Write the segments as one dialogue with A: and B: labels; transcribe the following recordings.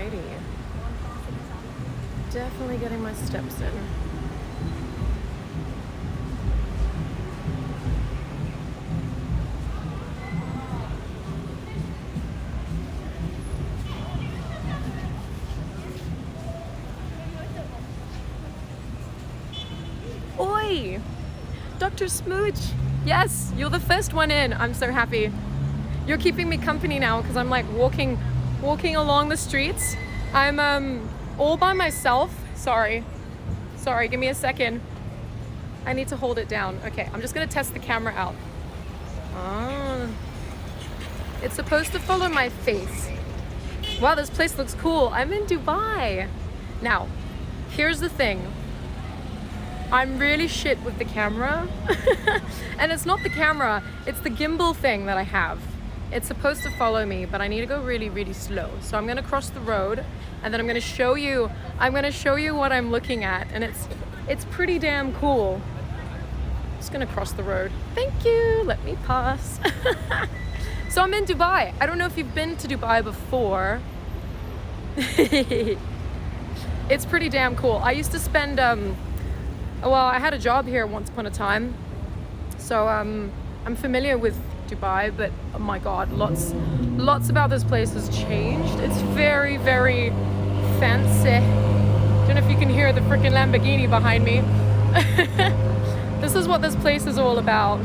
A: Alrighty. Definitely getting my steps in. Oi! Dr. Smooch! Yes, you're the first one in. I'm so happy. You're keeping me company now because I'm like walking along the streets. I'm all by myself. Sorry, give me a second. I need to hold it down. Okay, I'm just gonna test the camera out. Ah, it's supposed to follow my face. Wow, this place looks cool. I'm in Dubai. Now, here's the thing. I'm really shit with the camera. And it's not the camera, it's the gimbal thing that I have. It's supposed to follow me, but I need to go really, really slow. So I'm gonna cross the road and then I'm gonna show you what I'm looking at, and it's pretty damn cool. Just gonna cross the road. Thank you, let me pass. So I'm in Dubai. I don't know if you've been to Dubai before. It's pretty damn cool. I used to spend, well, I had a job here once upon a time. So I'm familiar with Dubai, but oh my God, lots about this place has changed. It's very, very fancy. Don't know if you can hear the freaking Lamborghini behind me. This is what this place is all about.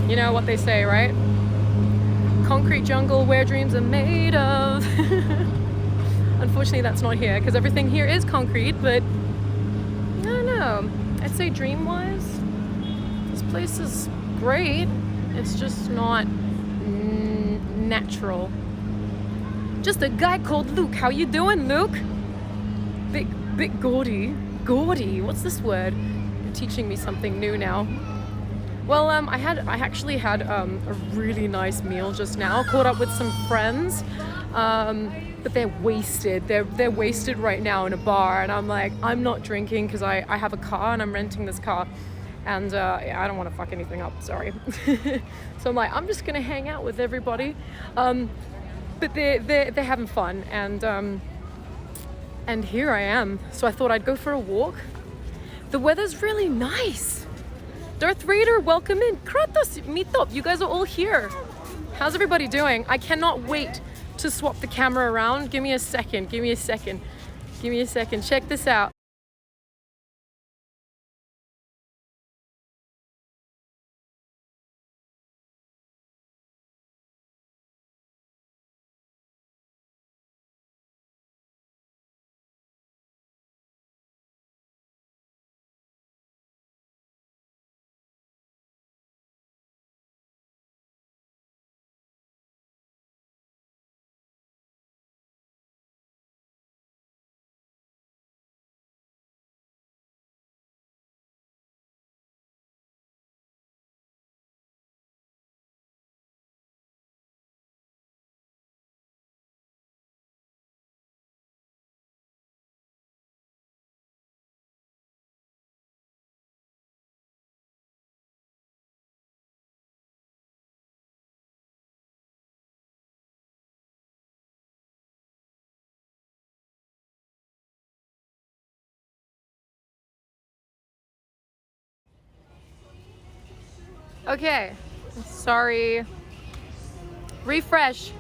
A: You know what they say, right? Concrete jungle where dreams are made of. Unfortunately, that's not here because everything here is concrete, but I don't know. I'd say dream-wise, this place is great. It's just not natural. Just a guy called Luke. How you doing, Luke? Bit gaudy. Gaudy. What's this word? You're teaching me something new now. Well, I actually had a really nice meal just now. Caught up with some friends, but they're wasted. They're wasted right now in a bar, and I'm like, I'm not drinking because I have a car and I'm renting this car, and yeah, I don't want to fuck anything up. Sorry. So I'm like, I'm just gonna hang out with everybody, but they're having fun, and here I am. So I thought I'd go for a walk. The weather's really nice. Darth Raider, welcome in. Kratos, meet up. You guys are all here. How's everybody doing? I cannot wait to swap the camera around. Give me a second. Check this out. Okay, sorry. Refresh.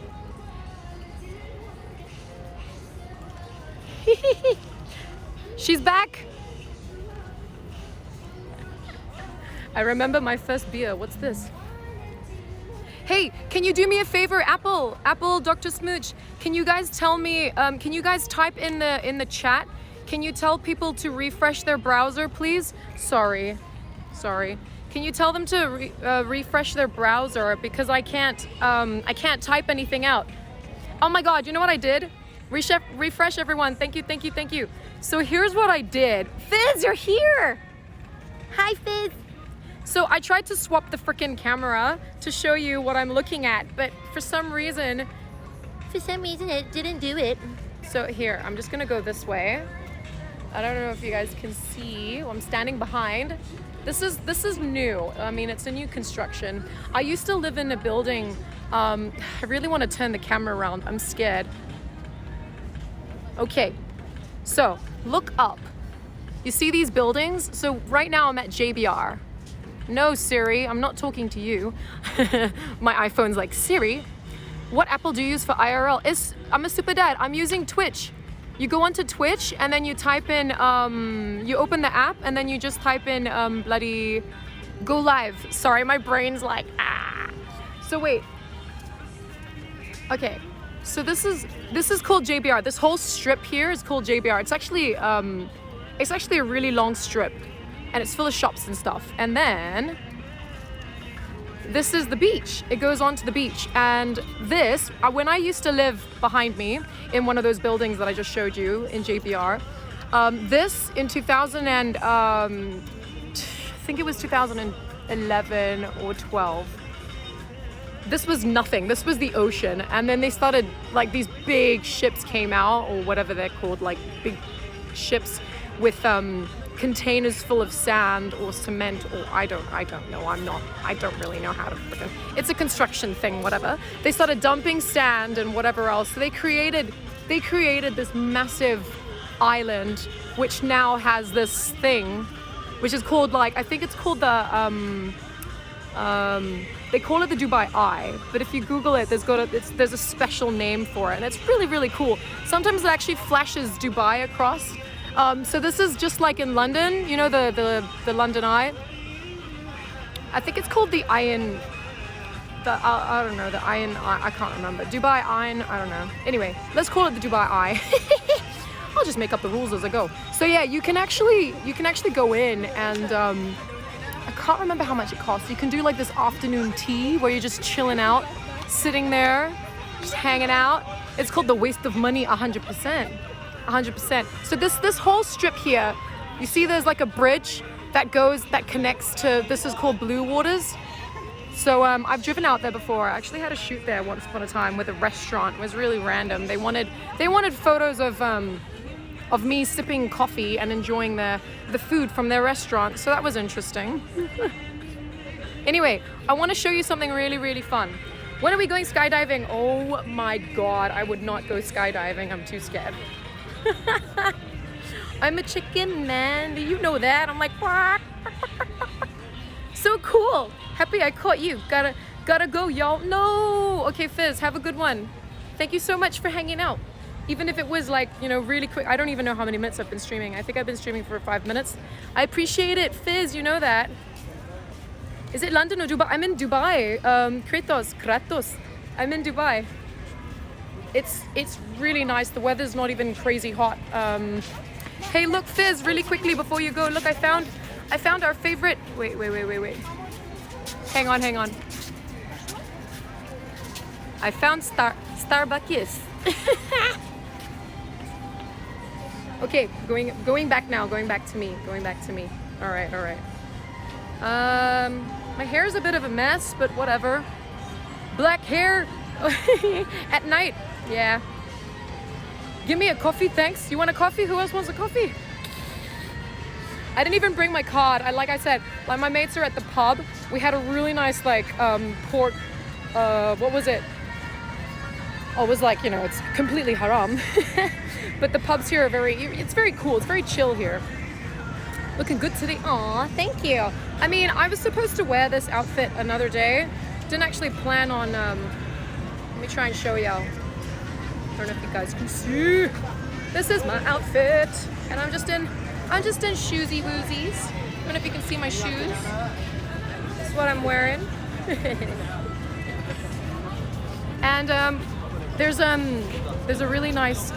A: She's back. I remember my first beer. What's this? Hey, can you do me a favor, Apple, Dr. Smooch? Can you guys tell me? Can you guys type in the chat? Can you tell people to refresh their browser, please? Sorry. Can you tell them to refresh their browser because I can't type anything out. Oh my God, you know what I did? Refresh everyone. Thank you. So here's what I did. Fizz, you're here. Hi, Fizz. So I tried to swap the freaking camera to show you what I'm looking at, but for some reason it didn't do it. So here, I'm just gonna go this way. I don't know if you guys can see. Well, I'm standing behind. This is new. I mean, it's a new construction. I used to live in a building. I really want to turn the camera around. I'm scared. Okay, so look up. You see these buildings? So right now I'm at JBR. No, Siri, I'm not talking to you. My iPhone's like, Siri, what Apple do you use for IRL? I'm a super dad. I'm using Twitch. You go onto Twitch and then you type in, you open the app and then you just type in bloody go live. Sorry, my brain's like, ah. So wait. Okay, so this is called JBR. This whole strip here is called JBR. It's actually a really long strip and it's full of shops and stuff. And then this is the beach. It goes on to the beach. And this, when I used to live behind me in one of those buildings that I just showed you in JBR, this in 2000 and I think it was 2011 or 12. This was nothing. This was the ocean. And then they started, like, these big ships came out, or whatever they're called, like big ships with containers full of sand or cement, or I don't know. I don't really know how to freaking. It's a construction thing, whatever. They started dumping sand and whatever else. So they created this massive island, which now has this thing, which is called, like, I think it's called the they call it the Dubai Eye, but if you Google it, there's a special name for it, and it's really, really cool. Sometimes it actually flashes Dubai across. So this is just like in London, you know, the London Eye. I think it's called the Iron. I don't know, the Iron. I can't remember. Dubai Iron. I don't know. Anyway, let's call it the Dubai Eye. I'll just make up the rules as I go. So yeah, you can actually go in and. I can't remember how much it costs. You can do like this afternoon tea where you're just chilling out, sitting there, just hanging out. It's called the waste of money 100%. 100%. So this whole strip here, you see there's like a bridge that connects to, this is called Blue Waters. So I've driven out there before. I actually had a shoot there once upon a time with a restaurant. It was really random. They wanted photos of me sipping coffee and enjoying the food from their restaurant. So that was interesting. Anyway, I want to show you something really, really fun. When are we going skydiving? Oh my God, I would not go skydiving. I'm too scared. I'm a chicken, man. You know that. I'm like, quack. So cool. Happy I caught you. Gotta go, y'all. No. Okay, Fizz, have a good one. Thank you so much for hanging out. Even if it was like, you know, really quick. I don't even know how many minutes I've been streaming. I think I've been streaming for 5 minutes. I appreciate it, Fizz, you know that. Is it London or Dubai? I'm in Dubai. Kratos. I'm in Dubai. It's really nice. The weather's not even crazy hot. Hey, look, Fizz, really quickly before you go. Look, I found our favorite. Wait. Hang on. I found Starbucks. Okay, going back now, going back to me. All right. My hair is a bit of a mess, but whatever. Black hair at night. Yeah. Give me a coffee, thanks. You want a coffee? Who else wants a coffee? I didn't even bring my card. Like I said, like my mates are at the pub. We had a really nice pork. What was it? Oh, it was like, you know, it's completely haram. But the pubs here are it's very cool. It's very chill here. Looking good today. Aw, thank you. I mean, I was supposed to wear this outfit another day. Didn't actually plan on, let me try and show y'all. I don't know if you guys can see. This is my outfit. And I'm just in shoesy woozies. I don't know if you can see my shoes. This is what I'm wearing. And there's a really nice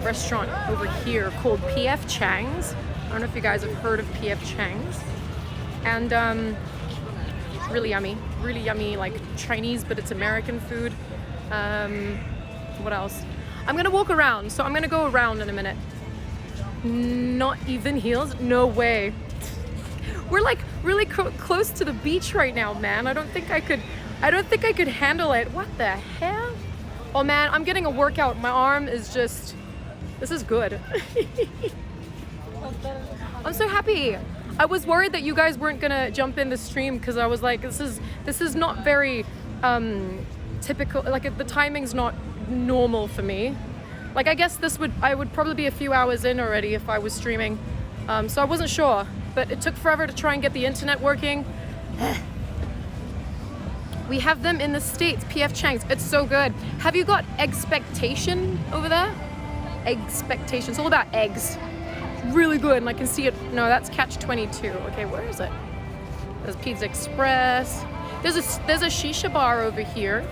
A: restaurant over here called PF Chang's. I don't know if you guys have heard of PF Chang's. And it's really yummy, like Chinese, but it's American food. What else? I'm gonna walk around, so I'm gonna go around in a minute. Not even heels? No way. We're like really close to the beach right now, man. I don't think I could handle it. What the hell? Oh man, I'm getting a workout. My arm is just, this is good. I'm so happy. I was worried that you guys weren't gonna jump in the stream because I was like, this is not very typical. Like the timing's not normal for me. Like, I guess I would probably be a few hours in already if I was streaming. So I wasn't sure, but it took forever to try and get the internet working. We have them in the States, PF Chang's. It's so good. Have you got Expectation over there? Expectation. It's all about eggs. Really good, and I can see it. No, that's Catch 22. Okay, where is it? There's Pizza Express. There's a shisha bar over here.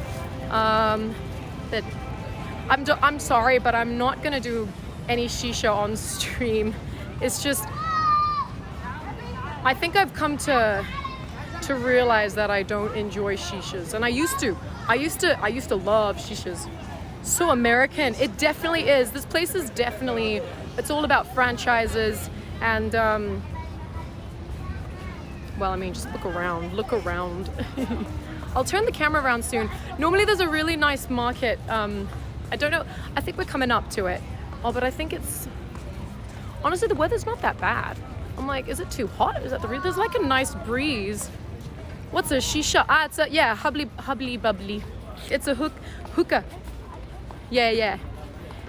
A: That I'm sorry, but I'm not gonna do any shisha on stream. It's just, I think I've come to realize that I don't enjoy shishas, and I used to love shishas. So American. It definitely is. This place is definitely, it's all about franchises and well, I mean, just look around. I'll turn the camera around soon. Normally there's a really nice market. I don't know, I think we're coming up to it. Oh, but I think it's, honestly, the weather's not that bad. I'm like, is it too hot? Is that there's like a nice breeze. What's a shisha? Ah, it's a, yeah, hubbly bubbly. It's a hookah. Yeah.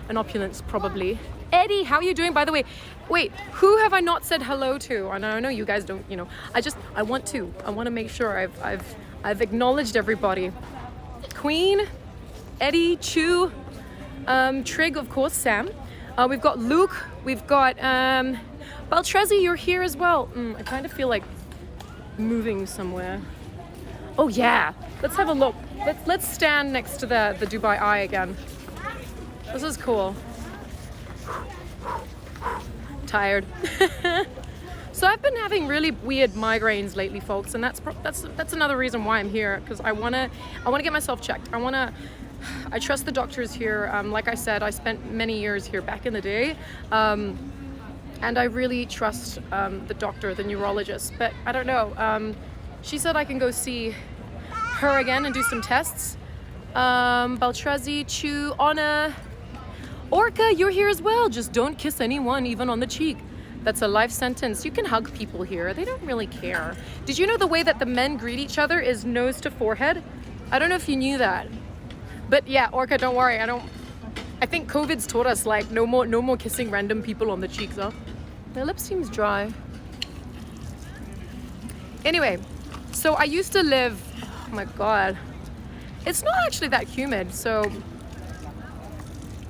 A: An opulence, probably. Eddie, how are you doing, by the way? Wait, who have I not said hello to? I know you guys don't, you know. I want to make sure I've acknowledged everybody. Queen, Eddie, Chu, Trig, of course, Sam. We've got Luke. We've got Baltrezi. You're here as well. I kind of feel like moving somewhere. Oh yeah, let's have a look. Let's stand next to the Dubai Eye again. This is cool. Tired. So I've been having really weird migraines lately, folks, and that's another reason why I'm here, because I wanna get myself checked. I trust the doctors here. Like I said, I spent many years here back in the day, and I really trust the doctor, the neurologist. But I don't know. She said I can go see her again and do some tests. Baltrazi, Chu, Anna, Orca, you're here as well. Just don't kiss anyone, even on the cheek. That's a life sentence. You can hug people here. They don't really care. Did you know the way that the men greet each other is nose to forehead? I don't know if you knew that. But yeah, Orca, don't worry. I think COVID's taught us, like, no more kissing random people on the cheeks, huh? My lip seems dry. Anyway, so I used to live, oh my God. It's not actually that humid, so.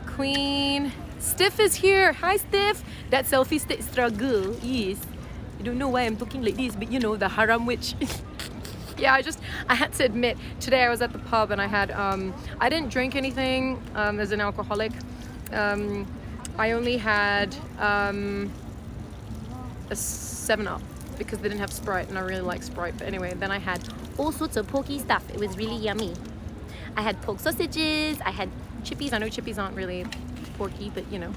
A: Queen, Stiff is here. Hi, Stiff. That selfie struggle, yes. I don't know why I'm talking like this, but you know, the haram witch. Yeah, I had to admit, today I was at the pub and I had, I didn't drink anything as an alcoholic. I only had a 7-Up because they didn't have Sprite and I really like Sprite. But anyway, then I had all sorts of porky stuff. It was really yummy. I had pork sausages, I had chippies. I know chippies aren't really porky, but you know.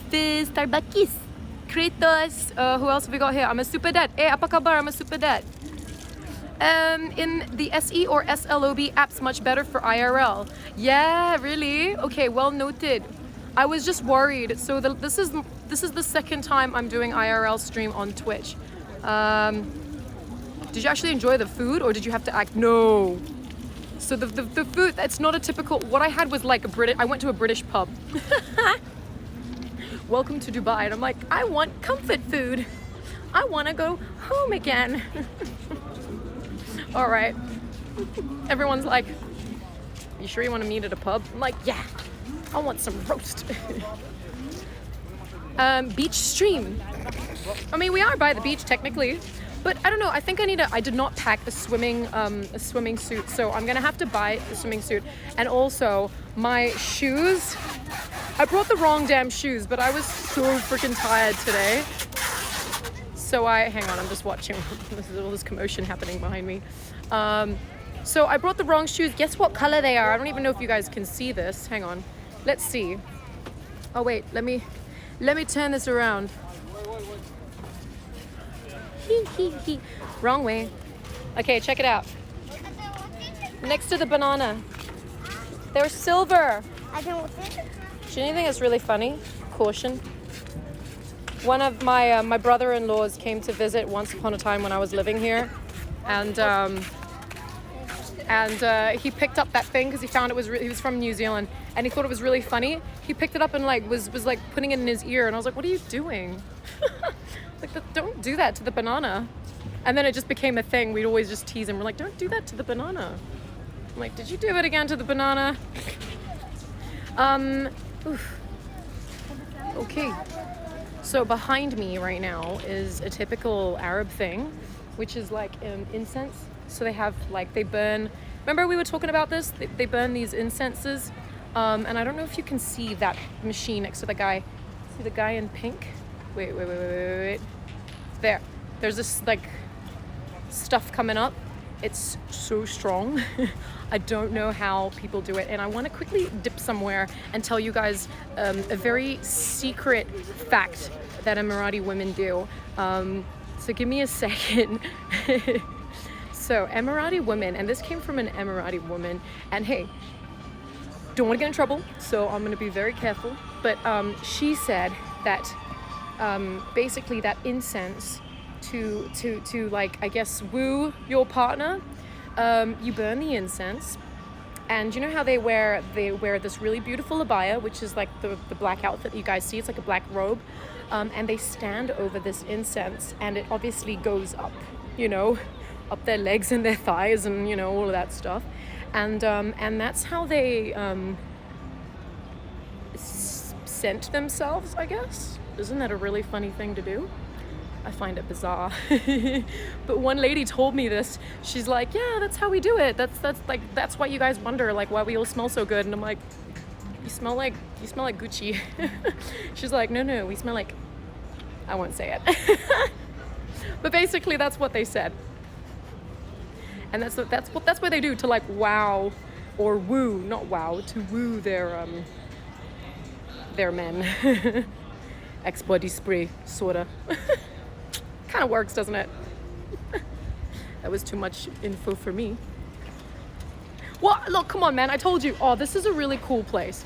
A: Fizz, Starbucks, Kratos. Who else have we got here? I'm a super dad. Hey, apa kabar? I'm a super dad. In the SE or SLOB app's much better for IRL. Yeah, really? Okay, well noted. I was just worried. So this is the second time I'm doing IRL stream on Twitch. Did you actually enjoy the food or did you have to act? No. So the food, it's not a typical, what I had was like I went to a British pub. Welcome to Dubai. And I'm like, I want comfort food. I want to go home again. All right. Everyone's like, you sure you want to meet at a pub? I'm like, yeah, I want some roast. Beach stream. I mean, we are by the beach technically, but I don't know. I think I did not pack a swimming suit, so I'm gonna have to buy a swimming suit. And also my shoes. I brought the wrong damn shoes, but I was so freaking tired today. So hang on, I'm just watching. There's all this commotion happening behind me. So I brought the wrong shoes. Guess what color they are? I don't even know if you guys can see this. Hang on. Let's see. Oh wait, let me turn this around. Wrong way. Okay, check it out. Next to the banana. They're silver. Do you think it's really funny? Caution. One of my brother-in-laws came to visit once upon a time when I was living here, and and he picked up that thing because he found he was from New Zealand, and he thought it was really funny. He picked it up and like was like putting it in his ear, and I was like, what are you doing? Like, don't do that to the banana. And then it just became a thing. We'd always just tease him. We're like, don't do that to the banana. I'm like, did you do it again to the banana? Oof. Okay. So behind me right now is a typical Arab thing, which is like incense. So they have like, they burn, remember we were talking about this? They burn these incenses. And I don't know if you can see that machine next to the guy. See the guy in pink? Wait. There. There's this like stuff coming up. It's so strong. I don't know how people do it. And I want to quickly dip somewhere and tell you guys a very secret fact that Emirati women do. So give me a second. So Emirati women, and this came from an Emirati woman, and hey, don't want to get in trouble, so I'm going to be very careful. But she said that basically that incense to like, I guess, woo your partner, you burn the incense, and you know how they wear this really beautiful abaya, which is like the black outfit that you guys see. It's like a black robe, and they stand over this incense, and it obviously goes up, you know, up their legs and their thighs, and you know, all of that stuff, and that's how they scent themselves, I guess. Isn't that a really funny thing to do? I find it bizarre. But one lady told me this. She's like, yeah, that's how we do it. That's why you guys wonder like why we all smell so good. And I'm like, you smell like Gucci. She's like, no, we smell like, I won't say it. But basically that's what they said. And that's what they do to like wow or woo, not wow, to woo their men. Ex-body spray, sorta. Kind of works, doesn't it? That was too much info for me. Well, look, come on, man. I told you. Oh, this is a really cool place.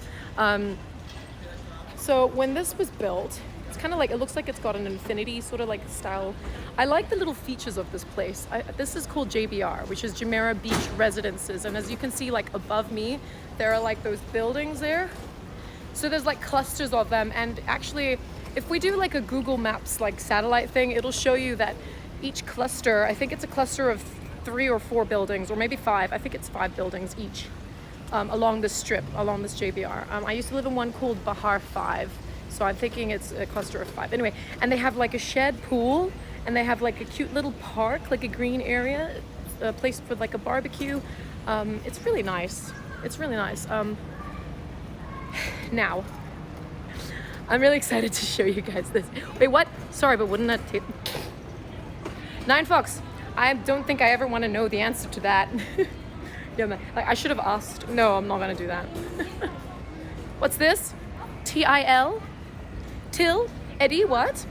A: So when this was built, it's kind of like, it looks like it's got an infinity sort of like style. I like the little features of this place. This is called JBR, which is Jumeirah Beach Residences. And as you can see, like above me, there are like those buildings there. So there's like clusters of them. And actually, if we do like a Google Maps like satellite thing, it'll show you that each cluster, I think it's a cluster of 3 or 4 buildings, or maybe 5. I think it's 5 buildings each along this strip, along this JBR. I used to live in one called Bahar 5, so I'm thinking it's a cluster of 5. Anyway, and they have like a shed pool, and they have like a cute little park, like a green area, a place for like a barbecue. It's really nice. It's really nice. Now, I'm really excited to show you guys this. Wait, what? Sorry, but wouldn't that take... 9 Fox. I don't think I ever want to know the answer to that. Yeah, man. Like, I should have asked. No, I'm not going to do that. What's this? T-I-L? Till? Eddie, what?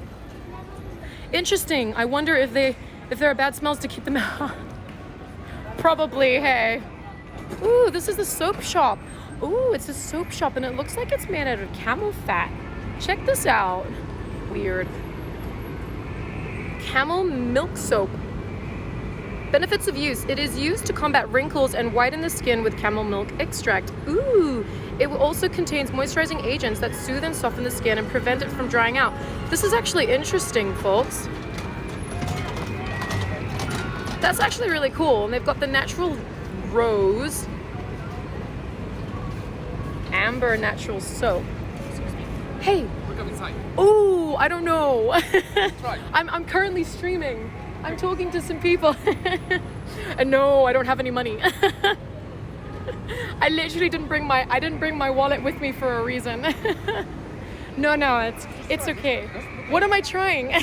A: Interesting. I wonder if there are bad smells to keep them out. Probably, hey. Ooh, this is the soap shop. Ooh, it's a soap shop, and it looks like it's made out of camel fat. Check this out. Weird. Camel milk soap. Benefits of use. It is used to combat wrinkles and whiten the skin with camel milk extract. Ooh. It also contains moisturizing agents that soothe and soften the skin and prevent it from drying out. This is actually interesting, folks. That's actually really cool. And they've got the natural rose, amber natural soap. Hey.
B: Look up inside.
A: Oh, I don't know.
B: Try.
A: I'm currently streaming. I'm talking to some people. And no, I don't have any money. I literally didn't bring my wallet with me for a reason. No, it's okay. What am I trying?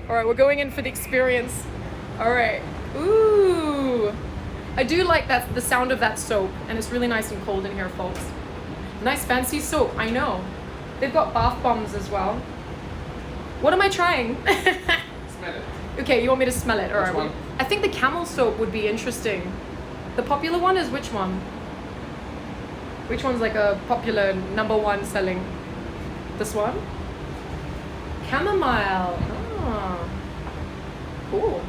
A: All right, we're going in for the experience. All right. Ooh. I do like that, the sound of that soap, and it's really nice and cold in here, folks. Nice fancy soap, I know. They've got bath bombs as well. What am I trying?
B: Smell it.
A: Okay, you want me to smell it? All right.
B: Which one?
A: I think the camel soap would be interesting. The popular one is which one? Which one's like a popular #1 selling? This one? Chamomile. Oh. Cool.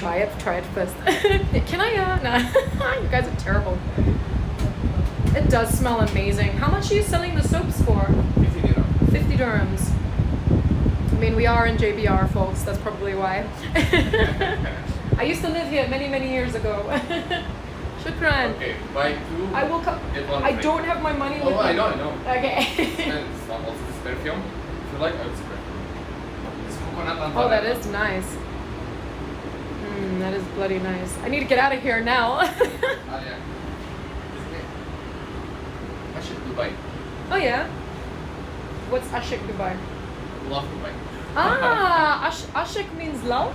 A: try it first. Can I? Nah. You guys are terrible. It does smell amazing. How much are you selling the soaps for?
B: 50 dirham.
A: 50 dirhams. I mean, we are in JBR, folks. That's probably why. I used to live here many years ago. Shukran.
B: Okay, buy two.
A: I will come.
B: Get one
A: I
B: free.
A: don't have my money with
B: Oh, I
A: me.
B: know.
A: Okay.
B: And also this perfume. If you like, I would spray. It's coconut and
A: Oh, that
B: banana.
A: is nice. That is bloody nice. I need to get out of here now.
B: Ah, yeah. Ashik Dubai.
A: Oh yeah. What's Ashik Dubai?
B: Love Dubai.
A: Ashik means love?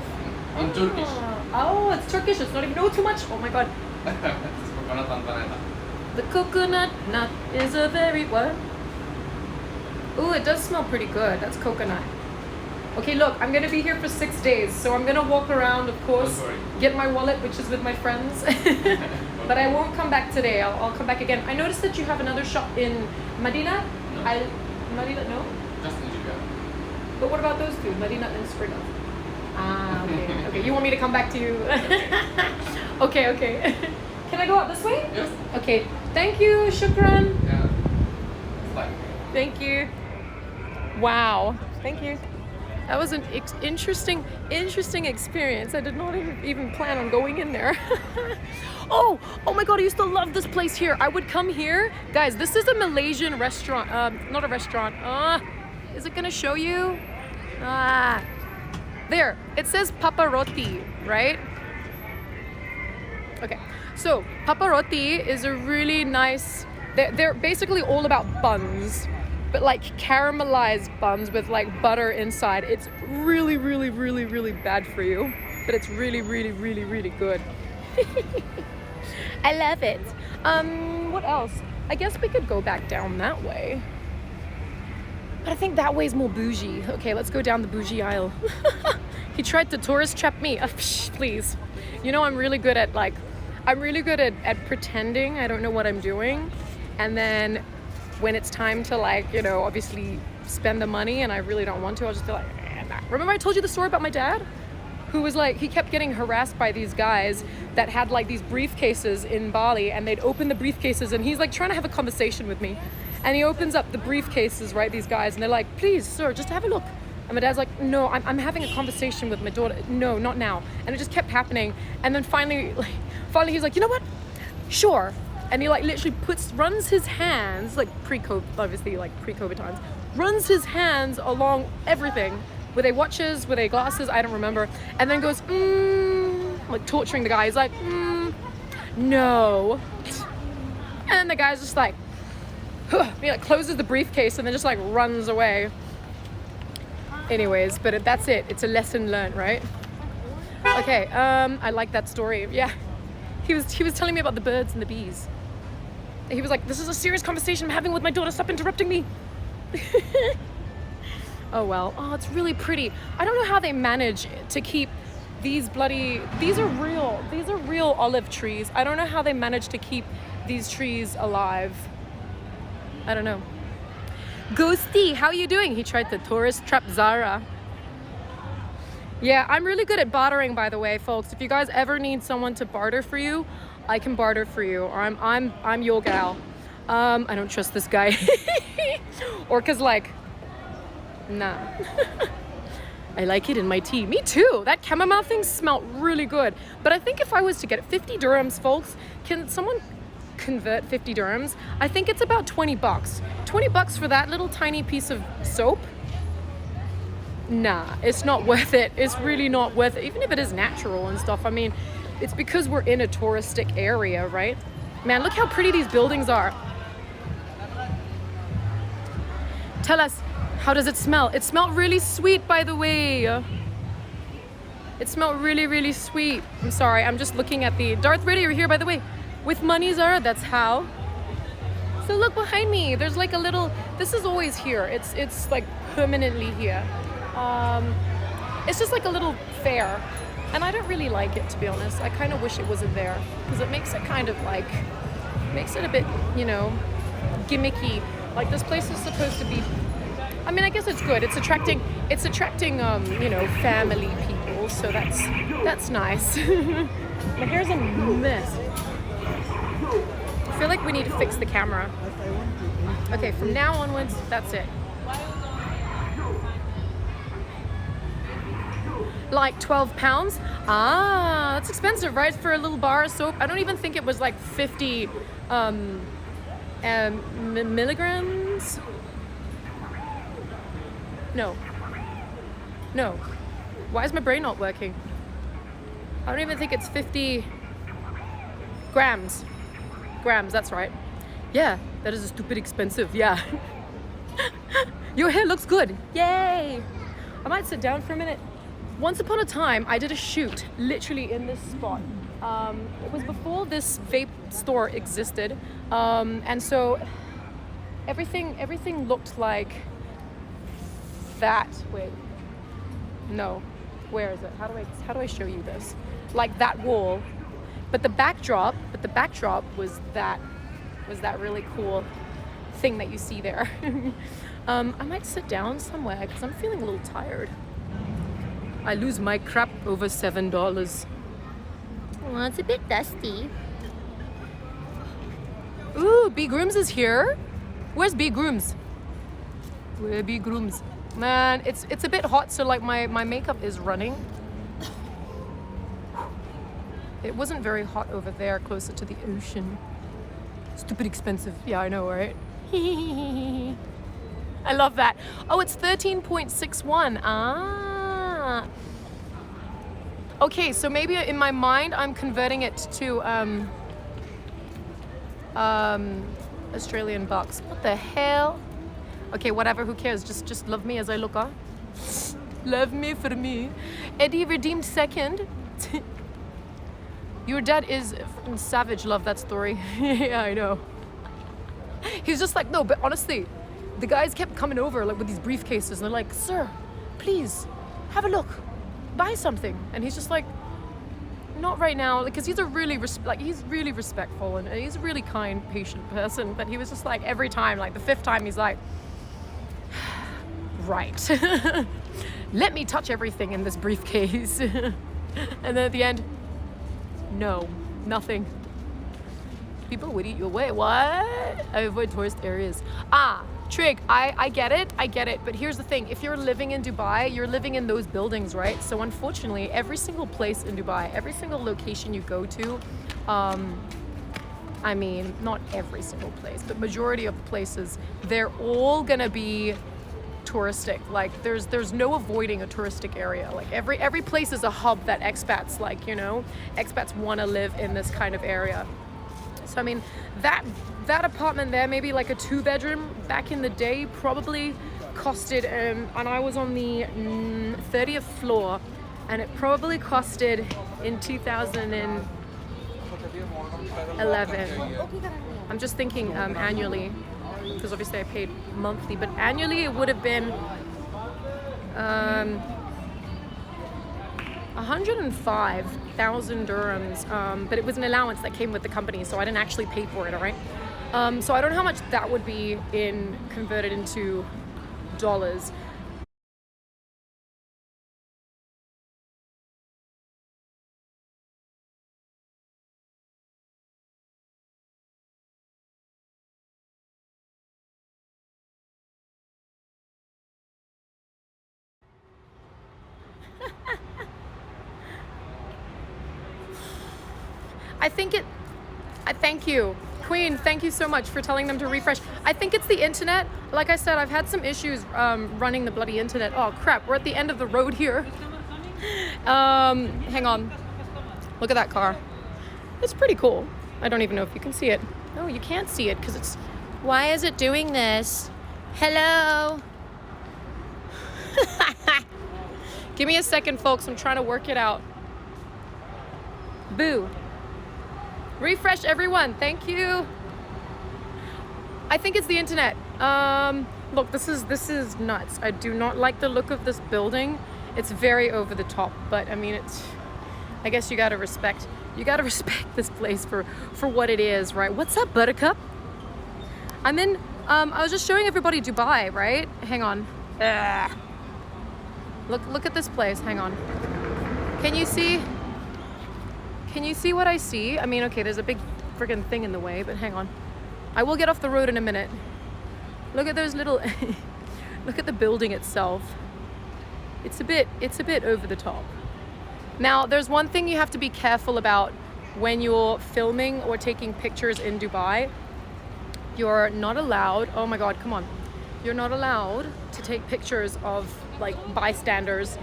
B: In Turkish.
A: Oh, it's Turkish. It's not even too much. Oh my god.
B: It's coconut and banana.
A: The coconut nut is a very what? Ooh, it does smell pretty good. That's coconut. Okay, look, I'm gonna be here for 6 days, so I'm gonna walk around, of course,
B: Don't worry.
A: get my wallet, which is with my friends. But I won't come back today. I'll come back again. I noticed that you have another shop in Medina.
B: No.
A: Medina, no?
B: Just in JBR.
A: But what about those two? Medina and Springer. Ah, okay. Okay, you want me to come back to you? Okay. Can I go out this way?
B: Yes.
A: Okay. Thank you, shukran.
B: Yeah. It's like.
A: Thank you. Wow. Thank you. That was an interesting experience. I did not even plan on going in there. Oh my god, I used to love this place here. I would come here. Guys, this is a Malaysian restaurant. Not a restaurant. Is it gonna show you? There. It says Papa Roti, right? Okay. So, Papa Roti is a really nice... They're basically all about buns. But like caramelized buns with like butter inside. It's really bad for you, but it's really good. I love it. What else? I guess we could go back down that way, but I think that way's more bougie. Okay, let's go down the bougie aisle. He tried to tourist trap me. Please, you know I'm really good at pretending I don't know what I'm doing, and then when it's time to like, you know, obviously spend the money and I really don't want to, I'll just be like, nah. Remember I told you the story about my dad? Who was like, he kept getting harassed by these guys that had like these briefcases in Bali, and they'd open the briefcases and he's like trying to have a conversation with me. And he opens up the briefcases, right, these guys, and they're like, please, sir, just have a look. And my dad's like, no, I'm having a conversation with my daughter. No, not now. And it just kept happening. And then finally he's like, you know what? Sure. And he like literally runs his hands, like pre-COVID, obviously like pre-COVID times, runs his hands along everything. Were they watches? Were they glasses? I don't remember. And then goes, like torturing the guy. He's like, no. And the guy's just like, he like closes the briefcase and then just like runs away. Anyways, but that's it. It's a lesson learned, right? Okay, I like that story. Yeah. He was telling me about the birds and the bees. He was like, this is a serious conversation I'm having with my daughter. Stop interrupting me. Oh, well. Oh, it's really pretty. I don't know how they manage to keep these are real olive trees. I don't know how they manage to keep these trees alive. I don't know. Ghosty, how are you doing? He tried to tourist trap Zara. Yeah, I'm really good at bartering, by the way, folks. If you guys ever need someone to barter for you, I can barter for you, or I'm your gal. I don't trust this guy. Or cause like, nah. I like it in my tea. Me too. That chamomile thing smelled really good. But I think if I was to get 50 dirhams, folks, can someone convert 50 dirhams? I think it's about 20 bucks. 20 bucks for that little tiny piece of soap? Nah, it's not worth it. It's really not worth it. Even if it is natural and stuff. I mean, it's because we're in a touristic area, right? Man, look how pretty these buildings are. Tell us, how does it smell? It smelled really sweet, by the way. It smelled really sweet. I'm sorry, I'm just looking at the... Darth Vader, you're here, by the way. With money, Zara, that's how. So look behind me. There's like a little... This is always here. It's like permanently here. It's just like a little fair. And I don't really like it, to be honest. I kind of wish it wasn't there. Because it makes it kind of like... Makes it a bit, you know, gimmicky. Like this place is supposed to be... I mean, I guess it's good. It's attracting, you know, family people. towels, so that's nice. My hair's a mess. I feel like we need to fix the camera. Okay, from now onwards, that's it. Like 12 pounds? Ah, that's expensive, right? For a little bar of soap. I don't even think it was like 50 milligrams. No. Why is my brain not working? I don't even think it's 50 grams. Grams, that's right. Yeah, that is stupid expensive, yeah. Your hair looks good, yay! I might sit down for a minute. Once upon a time, I did a shoot literally in this spot. It was before this vape store existed, and so everything looked like that. Wait, no, where is it? How do I show you this? Like that wall, but the backdrop was that really cool thing that you see there. I might sit down somewhere because I'm feeling a little tired. I lose my crap over $7. Well, it's a bit dusty. Ooh, B Grooms is here. Where's B Grooms? Where B Grooms? Man, it's a bit hot, so like my makeup is running. It wasn't very hot over there, closer to the ocean. Stupid expensive. Yeah, I know, right? I love that. Oh, it's 13.61. Ah. Okay, so maybe in my mind I'm converting it to Australian bucks. What the hell? Okay, whatever, who cares? Just love me as I look, huh? Love me for me. Eddie redeemed second. Your dad is savage. Love that story. Yeah, I know. He's just like, no, but honestly, the guys kept coming over like with these briefcases and they're like, sir, please have a look, buy something. And he's just like, not right now, because he's a really he's really respectful and he's a really kind, patient person. But he was just like, every time, like the fifth time, he's like, right, let me touch everything in this briefcase. And then at the end, no, nothing. People would eat you away. What? I avoid tourist areas. Ah, Trig, I get it. But here's the thing. If you're living in Dubai, you're living in those buildings, right? So unfortunately, every single place in Dubai, every single location you go to, I mean, not every single place, but majority of the places, they're all gonna be touristic. Like there's no avoiding a touristic area. Like every place is a hub that expats, like, you know, expats want to live in this kind of area. So I mean, that apartment there, maybe like a 2-bedroom back in the day, probably costed and I was on the 30th floor, and it probably costed in 2011. I'm just thinking annually, because obviously I paid monthly, but annually it would have been 105,000 dirhams, but it was an allowance that came with the company, so I didn't actually pay for it, all right? So I don't know how much that would be converted into dollars. I thank you. Queen, thank you so much for telling them to refresh. I think it's the internet. Like I said, I've had some issues running the bloody internet. Oh crap, we're at the end of the road here. Hang on. Look at that car. It's pretty cool. I don't even know if you can see it. No, you can't see it because it's... Why is it doing this? Hello? Give me a second, folks. I'm trying to work it out. Boo. Refresh, everyone. Thank you. I think it's the internet. Look, this is nuts. I do not like the look of this building. It's very over the top, but I mean, I guess you gotta respect this place for what it is, right? What's up, Buttercup? I was just showing everybody Dubai, right? Hang on. Look at this place. Hang on. Can you see? Can you see what I see? I mean, okay, there's a big friggin' thing in the way, but hang on. I will get off the road in a minute. Look at those little, look at the building itself. It's a bit over the top. Now, there's one thing you have to be careful about when you're filming or taking pictures in Dubai. You're not allowed, oh my God, come on. You're not allowed to take pictures of like bystanders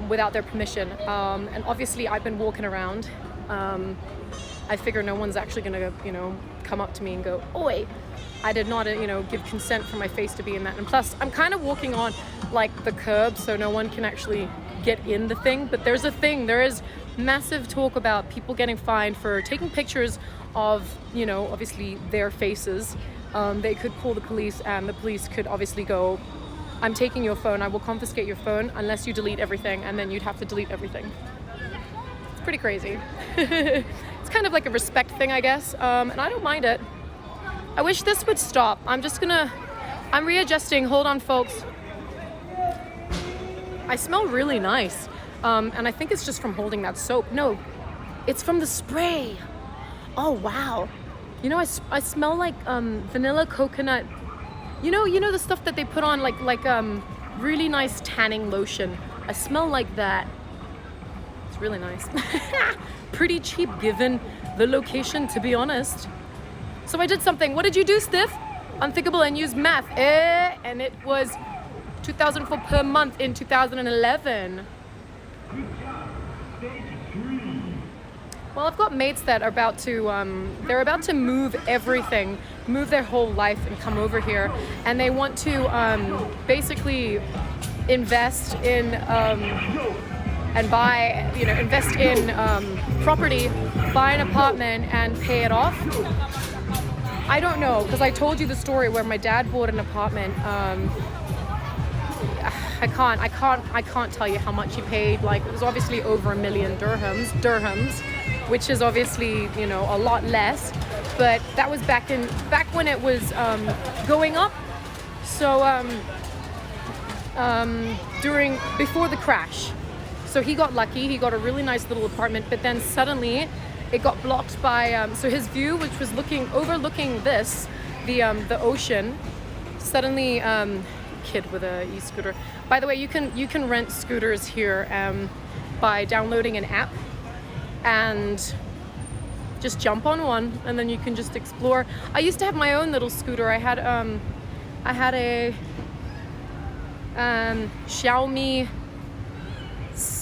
A: without their permission. And obviously I've been walking around. I figure no one's actually gonna, come up to me and go, "Oi, I did not, give consent for my face to be in that." And plus, I'm kind of walking on like the curb, so no one can actually get in the thing. But there is massive talk about people getting fined for taking pictures of, obviously their faces. They could call the police, and the police could obviously go, "I'm taking your phone, I will confiscate your phone unless you delete everything," and then you'd have to delete everything. It's pretty crazy. It's kind of like a respect thing, I guess, and I don't mind it. I wish this would stop. I'm readjusting. Hold on, folks. I smell really nice, and I think it's just from holding that soap. No, it's from the spray. Oh, wow. I smell like vanilla coconut. You know the stuff that they put on like really nice tanning lotion. I smell like that. It's really nice. Pretty cheap given the location, to be honest. So I did something. What did you do, Stiff? Unthinkable, and used math. And it was 2,004 per month in 2011. Well, I've got mates that are about to move everything, move their whole life and come over here, and they want to basically invest in and buy, invest in property, buy an apartment and pay it off. I don't know, because I told you the story where my dad bought an apartment. I can't tell you how much he paid. Like, it was obviously over $1 million dirhams, which is obviously, a lot less, but that was back when it was going up. So before the crash. So he got lucky. He got a really nice little apartment, but then suddenly it got blocked by so his view, which was overlooking the ocean. Suddenly, kid with a e-scooter. By the way, you can rent scooters here by downloading an app and just jump on one, and then you can just explore. I used to have my own little scooter. I had a Xiaomi.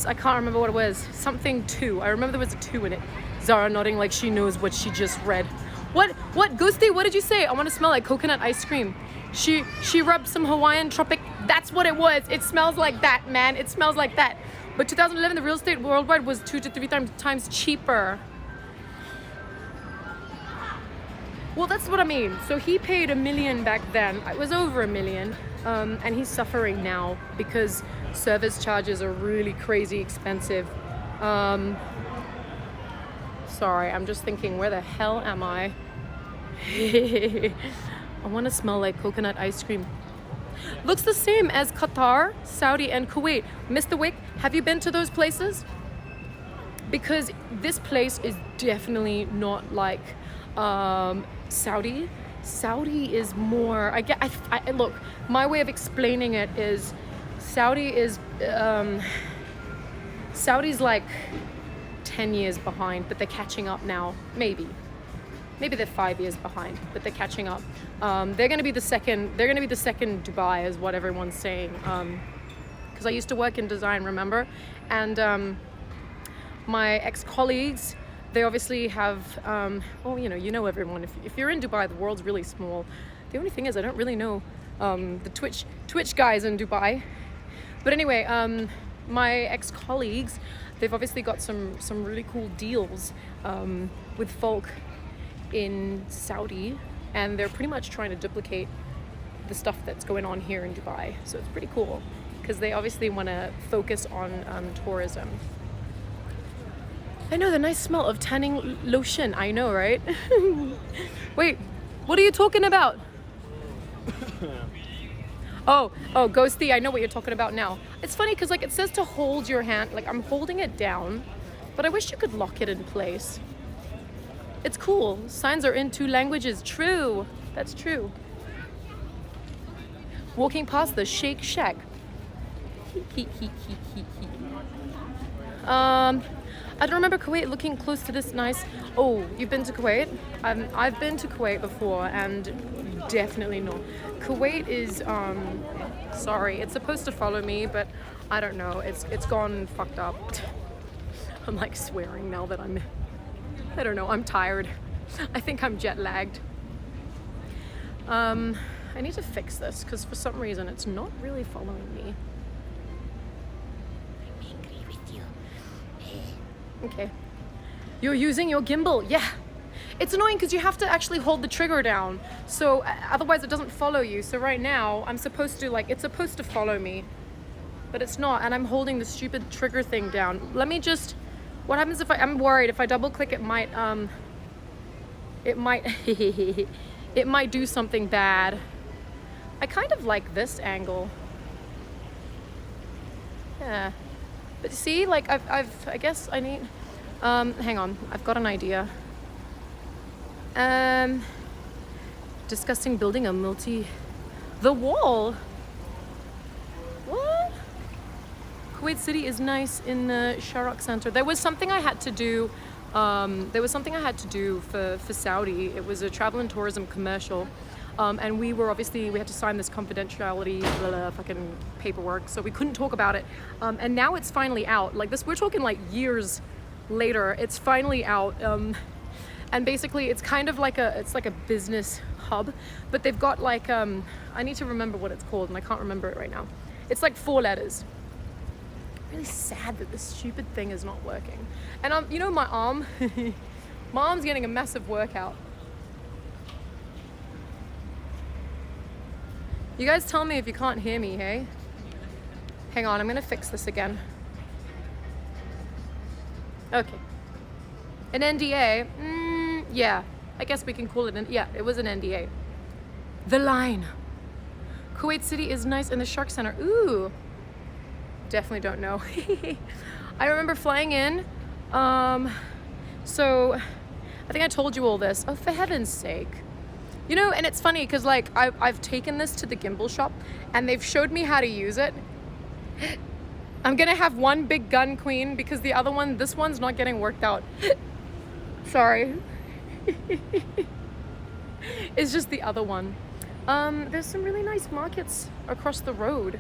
A: I can't remember what it was. Something 2. I remember there was a 2 in it. Zara nodding like she knows what she just read. What? Ghosty, what did you say? I want to smell like coconut ice cream. She rubbed some Hawaiian tropic. That's what it was. It smells like that, man. It smells like that. But 2011, the real estate worldwide was 2 to 3 times cheaper. Well, that's what I mean. So he paid $1 million back then. It was over $1 million. And he's suffering now because service charges are really crazy expensive. Sorry, I'm just thinking, where the hell am I? I want to smell like coconut ice cream. Looks the same as Qatar, Saudi, and Kuwait. Mr. Wick, have you been to those places? Because this place is definitely not like Saudi. Saudi is more, look, my way of explaining it is Saudi's like 10 years behind, but they're catching up now. Maybe they're 5 years behind, but they're catching up. They're going to be the second Dubai, is what everyone's saying. Because I used to work in design, remember? And my ex-colleagues, they obviously have, you know everyone. If you're in Dubai, the world's really small. The only thing is, I don't really know the Twitch guys in Dubai. But anyway, my ex-colleagues, they've obviously got some really cool deals with folk in Saudi, and they're pretty much trying to duplicate the stuff that's going on here in Dubai. So it's pretty cool because they obviously want to focus on tourism. I know the nice smell of tanning lotion. I know, right? Wait, what are you talking about? Oh, Ghosty, I know what you're talking about now. It's funny because like it says to hold your hand, like I'm holding it down, but I wish you could lock it in place. It's cool. Signs are in 2 languages. True. That's true. Walking past the Shake Shack. I don't remember Kuwait looking close to this nice. Oh, you've been to Kuwait? I've been to Kuwait before, and definitely not. Kuwait is sorry, it's supposed to follow me, but I don't know. It's gone fucked up. I'm like swearing now that I don't know. I'm tired. I think I'm jet lagged. I need to fix this because for some reason it's not really following me. I'm angry with you. Okay. You're using your gimbal. Yeah. It's annoying because you have to actually hold the trigger down. So otherwise it doesn't follow you. So right now I'm supposed to it's supposed to follow me, but it's not. And I'm holding the stupid trigger thing down. Let me just, what happens if I'm worried if I double click, it might it might do something bad. I kind of like this angle. Yeah. But see, like I guess I need, hang on, I've got an idea. Discussing building a the wall. What? Kuwait City is nice in the Sharak Center. There was something I had to do. For Saudi. It was a travel and tourism commercial. And we had to sign this confidentiality fucking paperwork, so we couldn't talk about it. And now it's finally out. Like this, we're talking like years later. It's finally out. And basically, it's kind of like a business hub, but they've got like I need to remember what it's called, and I can't remember it right now. It's like 4 letters. Really sad that this stupid thing is not working. And you know my arm, my arm's getting a massive workout. You guys tell me if you can't hear me, hey? Hang on, I'm gonna fix this again. Okay. An NDA? Yeah, I guess we can call it yeah, it was an NDA. The line. Kuwait City is nice in the Shark Center. Ooh. Definitely don't know. I remember flying in. So I think I told you all this. Oh, for heaven's sake. You know, and it's funny because like I've taken this to the gimbal shop and they've showed me how to use it. I'm gonna have one big gun queen because the other one, this one's not getting worked out. Sorry. It's just the other one. There's some really nice markets across the road.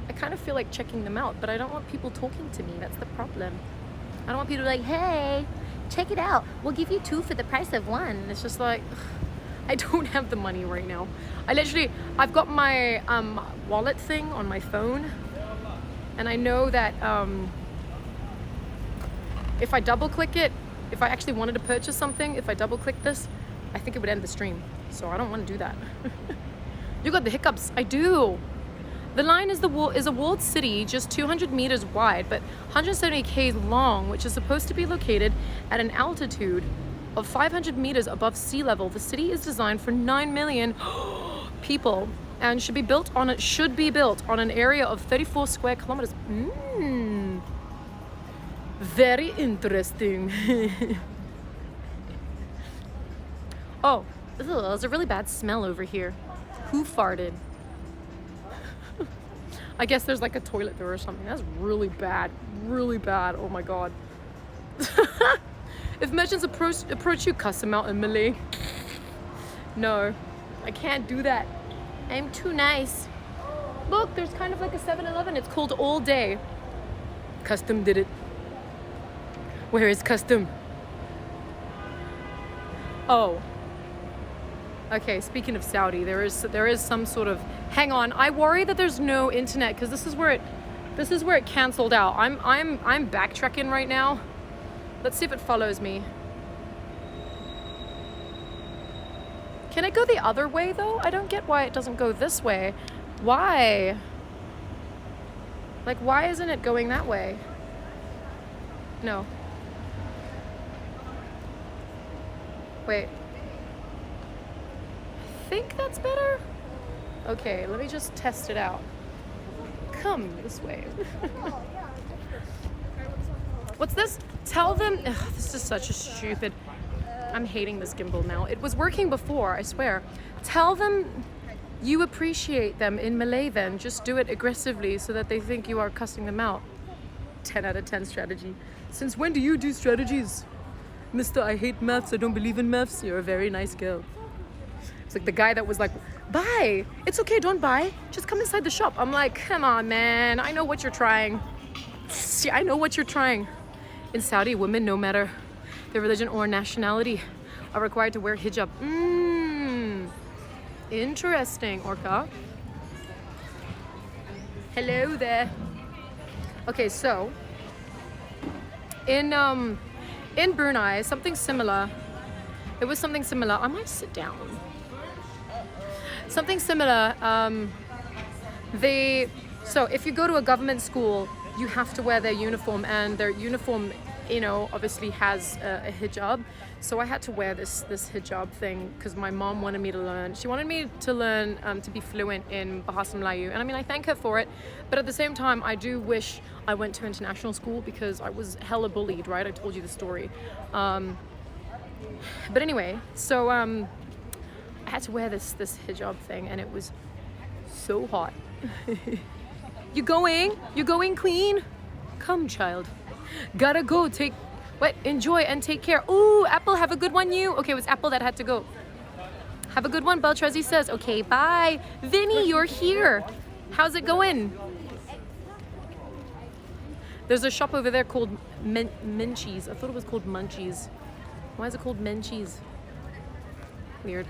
A: I kind of feel like checking them out, but I don't want people talking to me. That's the problem. I don't want people to be like, hey, check it out. We'll give you 2 for the price of 1. It's just like, I don't have the money right now. I've got my wallet thing on my phone, and I know that if I double click it, if I actually wanted to purchase something, if I double click this, I think it would end the stream. So I don't want to do that. You got the hiccups. I do. The line is a walled city just 200 meters wide, but 170 k's long, which is supposed to be located at an altitude of 500 meters above sea level. The city is designed for 9 million people and should be built on an area of 34 square kilometers. Very interesting. Oh, there's a really bad smell over here. Who farted? I guess there's like a toilet there or something. That's really bad. Really bad. Oh my god. If merchants approach you, cuss them out in Malay. No, I can't do that. I'm too nice. Look, there's kind of like a 7-Eleven. It's called All Day. Custom did it. Where is Custom? Oh. Okay, speaking of Saudi, there is some sort of, hang on, I worry that there's no internet because this is where it canceled out. I'm backtracking right now. Let's see if it follows me. Can it go the other way though? I don't get why it doesn't go this way. Why? Like, why isn't it going that way? No. Wait. I think that's better. Okay, let me just test it out. Come this way. What's this? Tell them. Ugh, this is such a stupid. I'm hating this gimbal now. It was working before, I swear. Tell them you appreciate them in Malay then. Just do it aggressively so that they think you are cussing them out. 10 out of 10 strategy. Since when do you do strategies? Mister, I hate maths. I don't believe in maths. You're a very nice girl. It's like the guy that was like, buy. It's okay, don't buy. Just come inside the shop. I'm like, come on, man. I know what you're trying. I know what you're trying. In Saudi, women, no matter their religion or nationality, are required to wear hijab. Interesting, Orca. Hello there. Okay, so in Brunei, something similar. It was something similar. I might sit down. Something similar. So if you go to a government school, you have to wear their uniform, and their uniform, you know, obviously has a hijab. So I had to wear this hijab thing because my mom wanted me to learn. She wanted me to learn to be fluent in Bahasa Melayu, and I mean, I thank her for it. But at the same time, I do wish I went to international school because I was hella bullied, right? I told you the story. But anyway, so I had to wear this hijab thing, and it was so hot. You going? You going, queen? Come, child. Gotta go. Enjoy and take care. Ooh, Apple, have a good one, you. Okay, it was Apple that had to go. Have a good one, Beltrezi says. Okay, bye. Vinny, you're here. How's it going? There's a shop over there called Menchie's. I thought it was called Munchies. Why is it called Menchie's? Weird.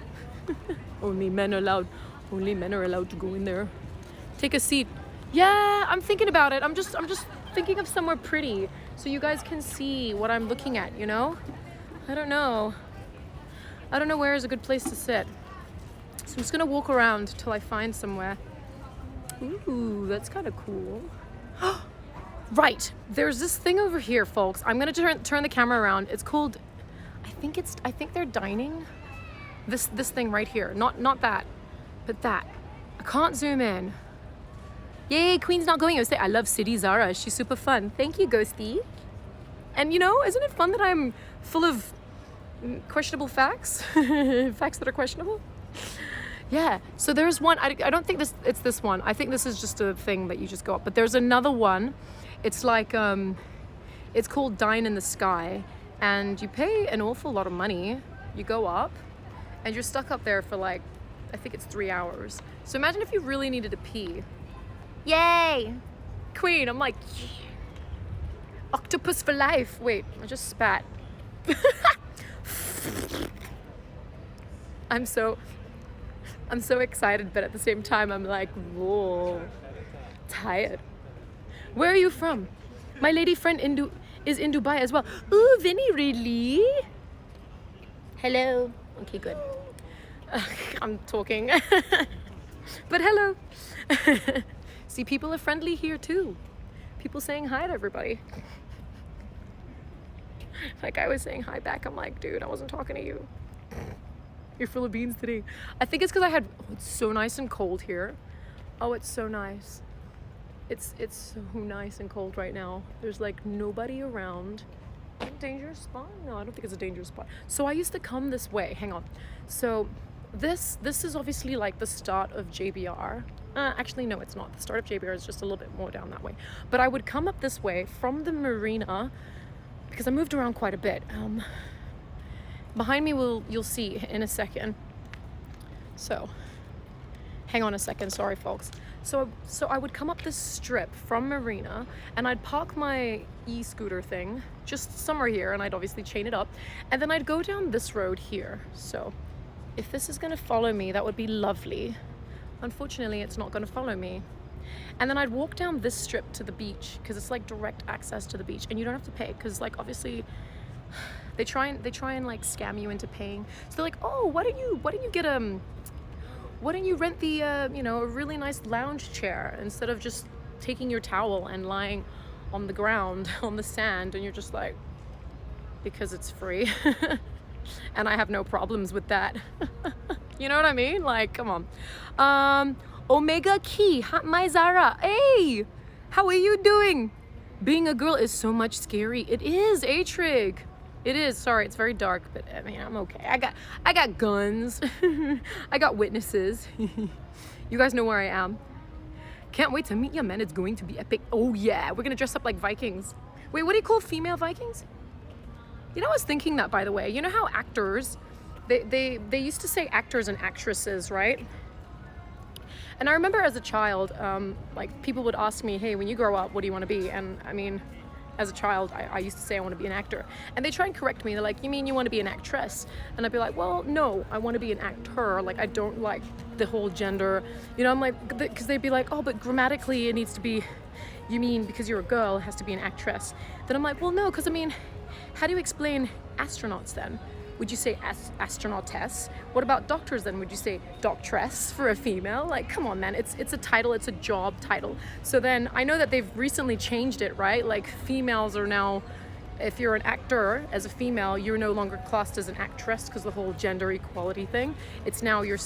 A: Only men are allowed to go in there. Take a seat. Yeah, I'm thinking about it. I'm just thinking of somewhere pretty so you guys can see what I'm looking at, you know? I don't know where is a good place to sit. So I'm just gonna walk around till I find somewhere. Ooh, that's kind of cool. Right, there's this thing over here, folks. I'm gonna turn the camera around. It's called, I think they're dining. This thing right here, not that, but that. I can't zoom in. Yay, Queen's not going. I would say, I love City Zara. She's super fun. Thank you, Ghosty. And you know, isn't it fun that I'm full of questionable facts? Facts that are questionable? Yeah, so there's one. I don't think it's this one. I think this is just a thing that you just go up. But there's another one. It's like, it's called Dine in the Sky. And you pay an awful lot of money. You go up and you're stuck up there for like, I think it's 3 hours. So imagine if you really needed to pee. Yay! Queen, I'm like, yeah. Octopus for life. Wait, I just spat. I'm so excited, but at the same time, I'm like, whoa, tired. Where are you from? My lady friend is in Dubai as well. Ooh, Vinny, really? Hello. Okay, good. I'm talking. But hello. See, people are friendly here too. People saying hi to everybody. Like I was saying hi back. I'm like, dude, I wasn't talking to you. You're full of beans today. I think it's because it's so nice and cold here. Oh, it's so nice. It's so nice and cold right now. There's like nobody around. Dangerous spot? No, I don't think it's a dangerous spot. So I used to come this way. Hang on. So this is obviously like the start of JBR. Actually, no, it's not. The start of JBR is just a little bit more down that way. But I would come up this way from the marina because I moved around quite a bit. Behind me, you'll see in a second. So, hang on a second. Sorry, folks. So I would come up this strip from marina, and I'd park my e-scooter thing just somewhere here, and I'd obviously chain it up, and then I'd go down this road here. So, if this is gonna follow me, that would be lovely. Unfortunately, it's not gonna follow me. And then I'd walk down this strip to the beach because it's like direct access to the beach, and you don't have to pay because like obviously they try and like scam you into paying. So they're like, oh, why don't you rent the a really nice lounge chair instead of just taking your towel and lying on the ground on the sand? And you're just like, because it's free. And I have no problems with that. You know what I mean? Like, come on. Omega Key, my Zara. Hey, how are you doing? Being a girl is so much scary. It is, A-Trig. It is. Sorry, it's very dark, but I mean, I'm okay. I got guns. I got witnesses. You guys know where I am. Can't wait to meet you, man. It's going to be epic. Oh yeah, we're gonna dress up like Vikings. Wait, what do you call female Vikings? You know, I was thinking that, by the way. You know how actors, they used to say actors and actresses, right? And I remember as a child, like people would ask me, hey, when you grow up, what do you want to be? And I mean, as a child, I used to say I want to be an actor. And they try and correct me. They're like, you mean you want to be an actress? And I'd be like, well, no, I want to be an actor. Like, I don't like the whole gender. You know, I'm like, because they'd be like, oh, but grammatically it needs to be, you mean because you're a girl, it has to be an actress. Then I'm like, well, no, because I mean, how do you explain astronauts then? Would you say astronautess? What about doctors then? Would you say doctress for a female? Like, come on, man. It's a title. It's a job title. So then I know that they've recently changed it, right? Like females are now, if you're an actor as a female, you're no longer classed as an actress because the whole gender equality thing. It's now you're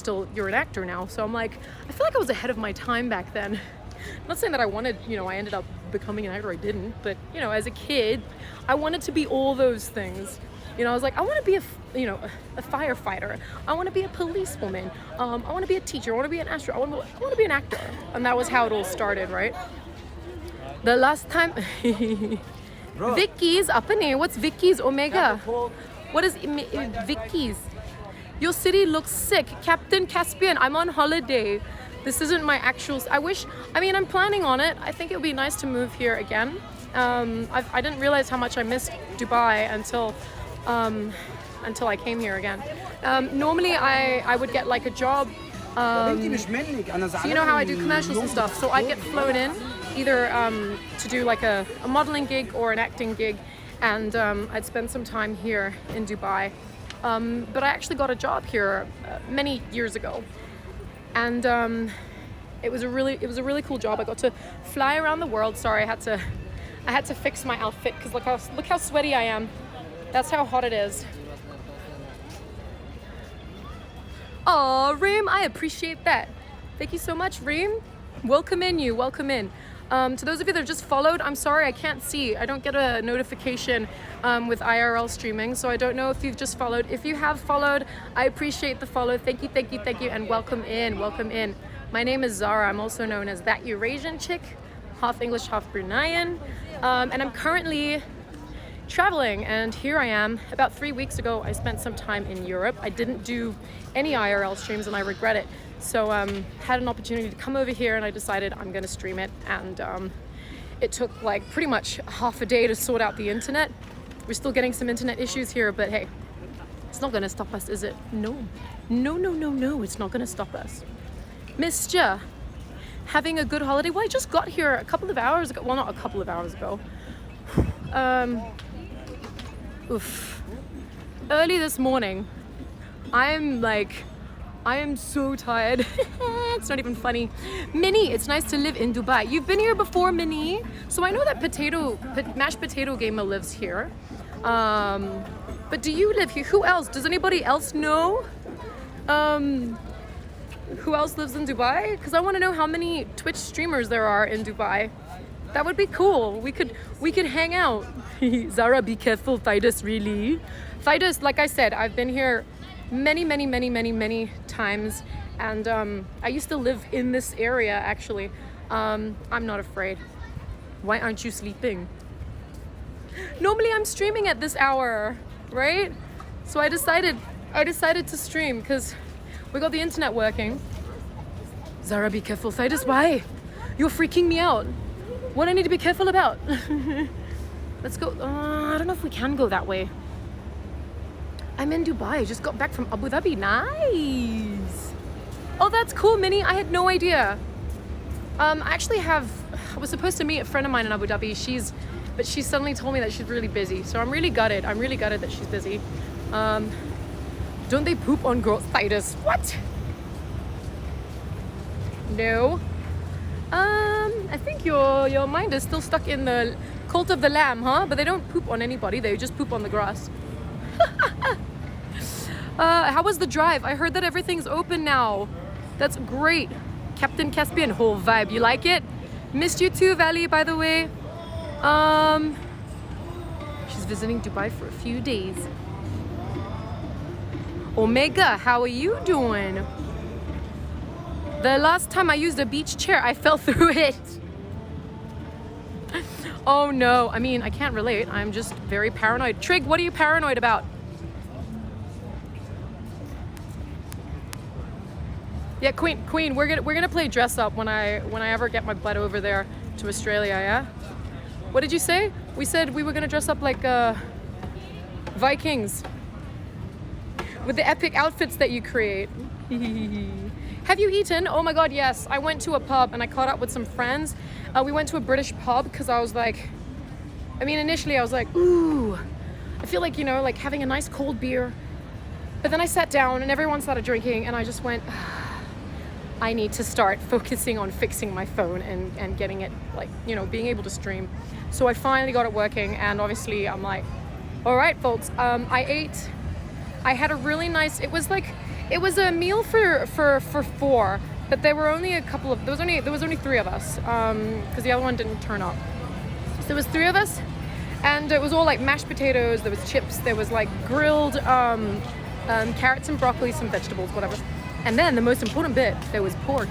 A: an actor now. So I'm like, I feel like I was ahead of my time back then. I'm not saying that I wanted, you know, I ended up becoming an actor. I didn't, but you know, as a kid, I wanted to be all those things. You know, I was like, I want to be a firefighter. I want to be a policewoman. I want to be a teacher. I want to be an astronaut. I want to be an actor. And that was how it all started, right? The last time, Vicky's up in here. What's Vicky's Omega? What is Vicky's? Your city looks sick. Captain Caspian, I'm on holiday. This isn't my actual, I'm planning on it. I think it would be nice to move here again. I didn't realize how much I missed Dubai until I came here again. Normally I would get like a job, so you know how I do commercials and stuff, so I'd get flown in either to do like a modeling gig or an acting gig, and I'd spend some time here in Dubai. But I actually got a job here many years ago, and it was a really cool job. I got to fly around the world. Sorry, I had to fix my outfit because look how sweaty I am. That's how hot it is. Oh, Reem, I appreciate that. Thank you so much, Reem. Welcome in. To those of you that have just followed, I'm sorry, I can't see. I don't get a notification with IRL streaming, so I don't know if you've just followed. If you have followed, I appreciate the follow. Thank you, and welcome in. My name is Zara. I'm also known as That Eurasian Chick, half English, half Bruneian, and I'm currently traveling, and here I am. About 3 weeks ago, I spent some time in Europe. I didn't do any IRL streams, and I regret it. So had an opportunity to come over here, and I decided I'm gonna stream it. And it took like pretty much half a day to sort out the internet. We're still getting some internet issues here, but hey, it's not gonna stop us, is it? No, it's not gonna stop us. Mister, having a good holiday? Well, I just got here a couple of hours ago. Well, not a couple of hours ago. Early this morning. I am so tired. It's not even funny. Minnie, it's nice to live in Dubai. You've been here before, Minnie. So I know that mashed potato gamer lives here. But do you live here? Who else? Does anybody else know? Who else lives in Dubai? Because I want to know how many Twitch streamers there are in Dubai. That would be cool. We could hang out. Zara, be careful. Titus, really? Titus, like I said, I've been here many times, and I used to live in this area actually. I'm not afraid. Why aren't you sleeping? Normally I'm streaming at this hour, right? So I decided to stream because we got the internet working. Zara, be careful. Titus, why? You're freaking me out. What do I need to be careful about? Let's go. I don't know if we can go that way. I'm in Dubai. I just got back from Abu Dhabi. Nice. Oh, that's cool, Minnie. I had no idea. I was supposed to meet a friend of mine in Abu Dhabi. But she suddenly told me that she's really busy. So I'm really gutted. That she's busy. Don't they poop on girls' Titus? What? No. I think your mind is still stuck in the cult of the lamb, huh? But they don't poop on anybody. They just poop on the grass. How was the drive? I heard that everything's open now. That's great. Captain Caspian, whole vibe. You like it? Missed you too, Valley, by the way. She's visiting Dubai for a few days. Omega, how are you doing? The last time I used a beach chair, I fell through it. Oh no, I mean, I can't relate. I'm just very paranoid. Trig, what are you paranoid about? Yeah, Queen, we're gonna play dress up when I ever get my butt over there to Australia, yeah? What did you say? We said we were gonna dress up like Vikings with the epic outfits that you create. Have you eaten? Oh my god, yes. I went to a pub and I caught up with some friends. We went to a British pub because I was like, I mean, initially I was like, ooh, I feel like, you know, like having a nice cold beer. But then I sat down and everyone started drinking and I just went, I need to start focusing on fixing my phone and getting it, like, you know, being able to stream. So I finally got it working, and obviously I'm like, all right, folks, I had a really nice, it was a meal for four, but there were only there was only three of us, because the other one didn't turn up. So there was three of us, and it was all like mashed potatoes, there was chips, there was like grilled carrots and broccoli, some vegetables, whatever. And then the most important bit, there was pork.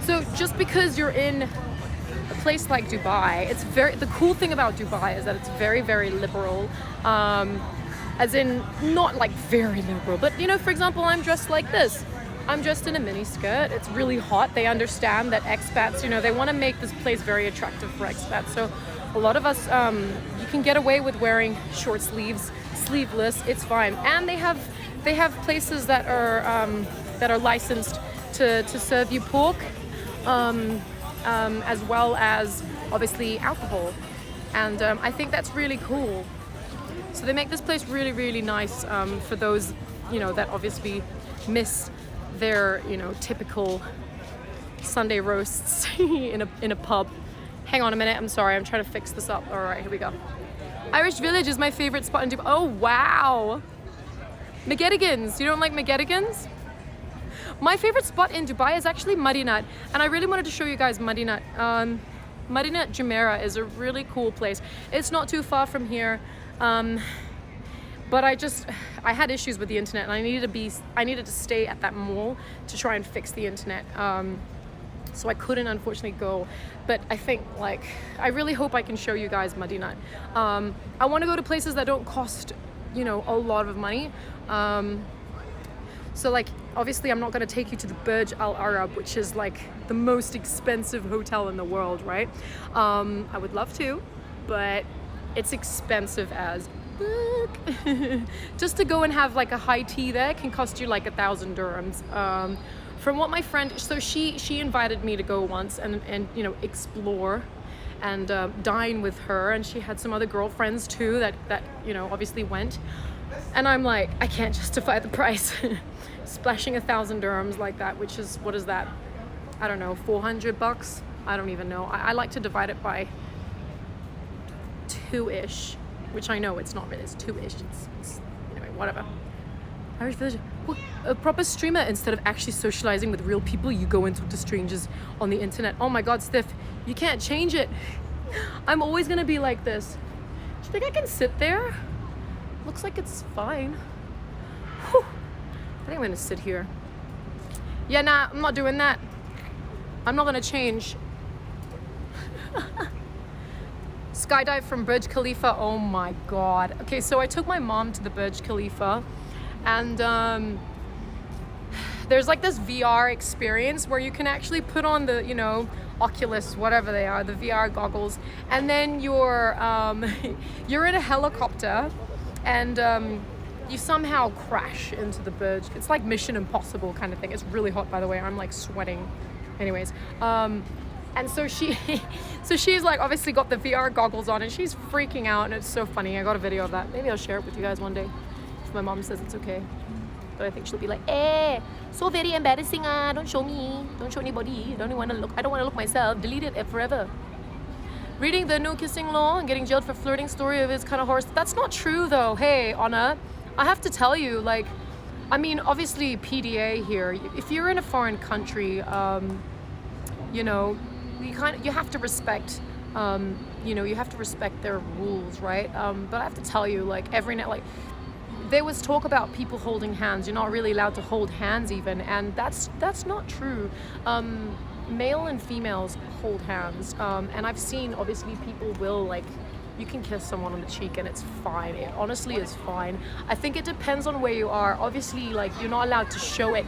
A: So just because you're in a place like Dubai, the cool thing about Dubai is that it's very, very liberal. As in, not like very liberal, but you know, for example, I'm dressed like this. I'm dressed in a mini skirt. It's really hot. They understand that expats, you know, they want to make this place very attractive for expats. So a lot of us, you can get away with wearing short sleeves, sleeveless, it's fine. And they have places that are licensed to serve you pork, as well as obviously alcohol, and I think that's really cool. So they make this place really, really nice for those, you know, that obviously miss their, you know, typical Sunday roasts in a pub. Hang on a minute, I'm sorry, I'm trying to fix this up. All right, here we go. Irish Village is my favorite spot in Dubai. Oh wow. McGettigans, you don't like McGettigans? My favorite spot in Dubai is actually Madinat, and I really wanted to show you guys Madinat. Madinat Jumeirah is a really cool place. It's not too far from here, but I had issues with the internet, and I needed to stay at that mall to try and fix the internet. So I couldn't unfortunately go, but I think, like, I really hope I can show you guys Madinat. I want to go to places that don't cost, you know, a lot of money. So like, obviously I'm not going to take you to the Burj Al Arab, which is like the most expensive hotel in the world, right? I would love to, but it's expensive as fuck. Just to go and have like a high tea there can cost you like 1,000 dirhams. From what my friend, so she invited me to go once and you know, explore and dine with her, and she had some other girlfriends too that you know, obviously went, and I'm like, I can't justify the price. Splashing 1,000 dirhams like that, which is, what is that, I don't know, 400 bucks, I don't even know. I like to divide it by 2-ish, which I know it's not really, it's 2-ish, it's anyway, whatever. Irish Village, well, a proper streamer, instead of actually socializing with real people, you go and talk to strangers on the internet. Oh my god, Steph, you can't change it. I'm always gonna be like this. Do you think I can sit there? Looks like it's fine. Whew. I think I'm gonna sit here. Yeah, nah, I'm not doing that. I'm not gonna change. Skydive from Burj Khalifa, oh my god. Okay, so I took my mom to the Burj Khalifa, and there's like this VR experience where you can actually put on the, you know, Oculus, whatever they are, the VR goggles, and then you're you're in a helicopter, and you somehow crash into the Burj. It's like Mission Impossible kind of thing. It's really hot, by the way. I'm like sweating. Anyways, and so she's like obviously got the VR goggles on, and she's freaking out, and it's so funny. I got a video of that. Maybe I'll share it with you guys one day if my mom says it's okay. But I think she'll be like, so very embarrassing, don't show me, don't show anybody, I don't want to look myself, delete it forever. Reading the no kissing law and getting jailed for flirting story of his kind of horse. That's not true though. Hey, Anna, I have to tell you, like, I mean, obviously PDA here, if you're in a foreign country, you know, you have to respect, you know, you have to respect their rules, right? But I have to tell you, like, every night, like, there was talk about people holding hands. You're not really allowed to hold hands even, and that's not true. Male and females hold hands, and I've seen, obviously, people will, like, you can kiss someone on the cheek and it's fine. It honestly is fine. I think it depends on where you are. Obviously, like, you're not allowed to show it.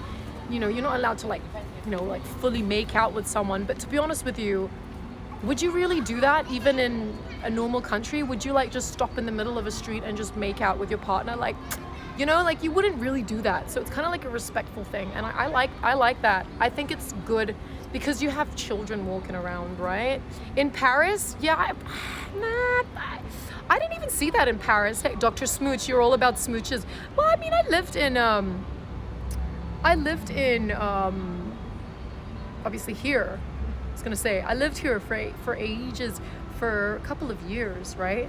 A: You know, you're not allowed to, like, you know, like, fully make out with someone. But to be honest with you, would you really do that even in a normal country? Would you, like, just stop in the middle of a street and just make out with your partner? Like, you know, like, you wouldn't really do that. So it's kind of like a respectful thing, and I like that. I think it's good because you have children walking around, right? In Paris, yeah, I didn't even see that in Paris. Hey, Dr. Smooch, you're all about smooches. Well, I mean, I lived in obviously here. I was gonna say, I lived here for ages, for a couple of years, right?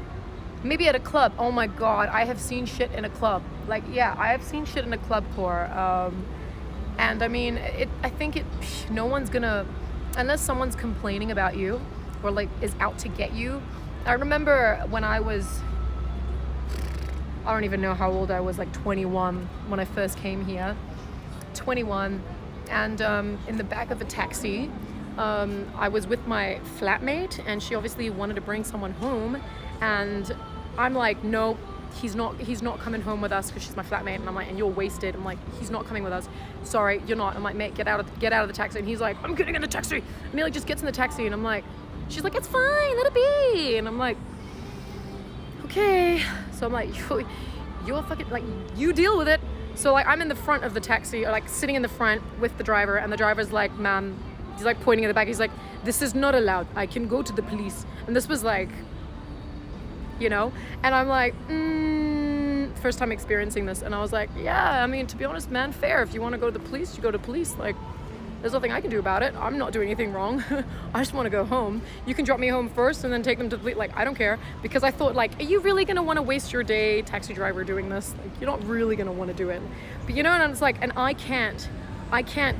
A: Maybe at a club. Oh my God, I have seen shit in a club. Like, yeah, I have seen shit in a club core. And I mean, I think no one's gonna, unless someone's complaining about you or, like, is out to get you. I remember when I don't even know how old I was, like 21 when I first came here. 21, and in the back of a taxi, I was with my flatmate, and she obviously wanted to bring someone home, and I'm like, no, he's not coming home with us, because she's my flatmate, and I'm like, and you're wasted. I'm like, he's not coming with us. Sorry, you're not. I'm like, mate, get out of the taxi. And he's like, I'm getting in the taxi. And he, like, just gets in the taxi, and I'm like, she's like, it's fine, let it be. And I'm like, okay. So I'm like, you're fucking, like, you deal with it. So, like, I'm in the front of the taxi, or, like, sitting in the front with the driver, and the driver's like, ma'am, he's, like, pointing at the back. He's like, this is not allowed. I can go to the police. And this was, like, you know, and I'm like, first time experiencing this. And I was like, yeah, I mean, to be honest, man, fair. If you want to go to the police, you go to police. Like, there's nothing I can do about it. I'm not doing anything wrong. I just want to go home. You can drop me home first and then take them to the police. Like, I don't care. Because I thought, like, are you really going to want to waste your day, taxi driver, doing this? Like, you're not really going to want to do it. But, you know, and it's like, and I can't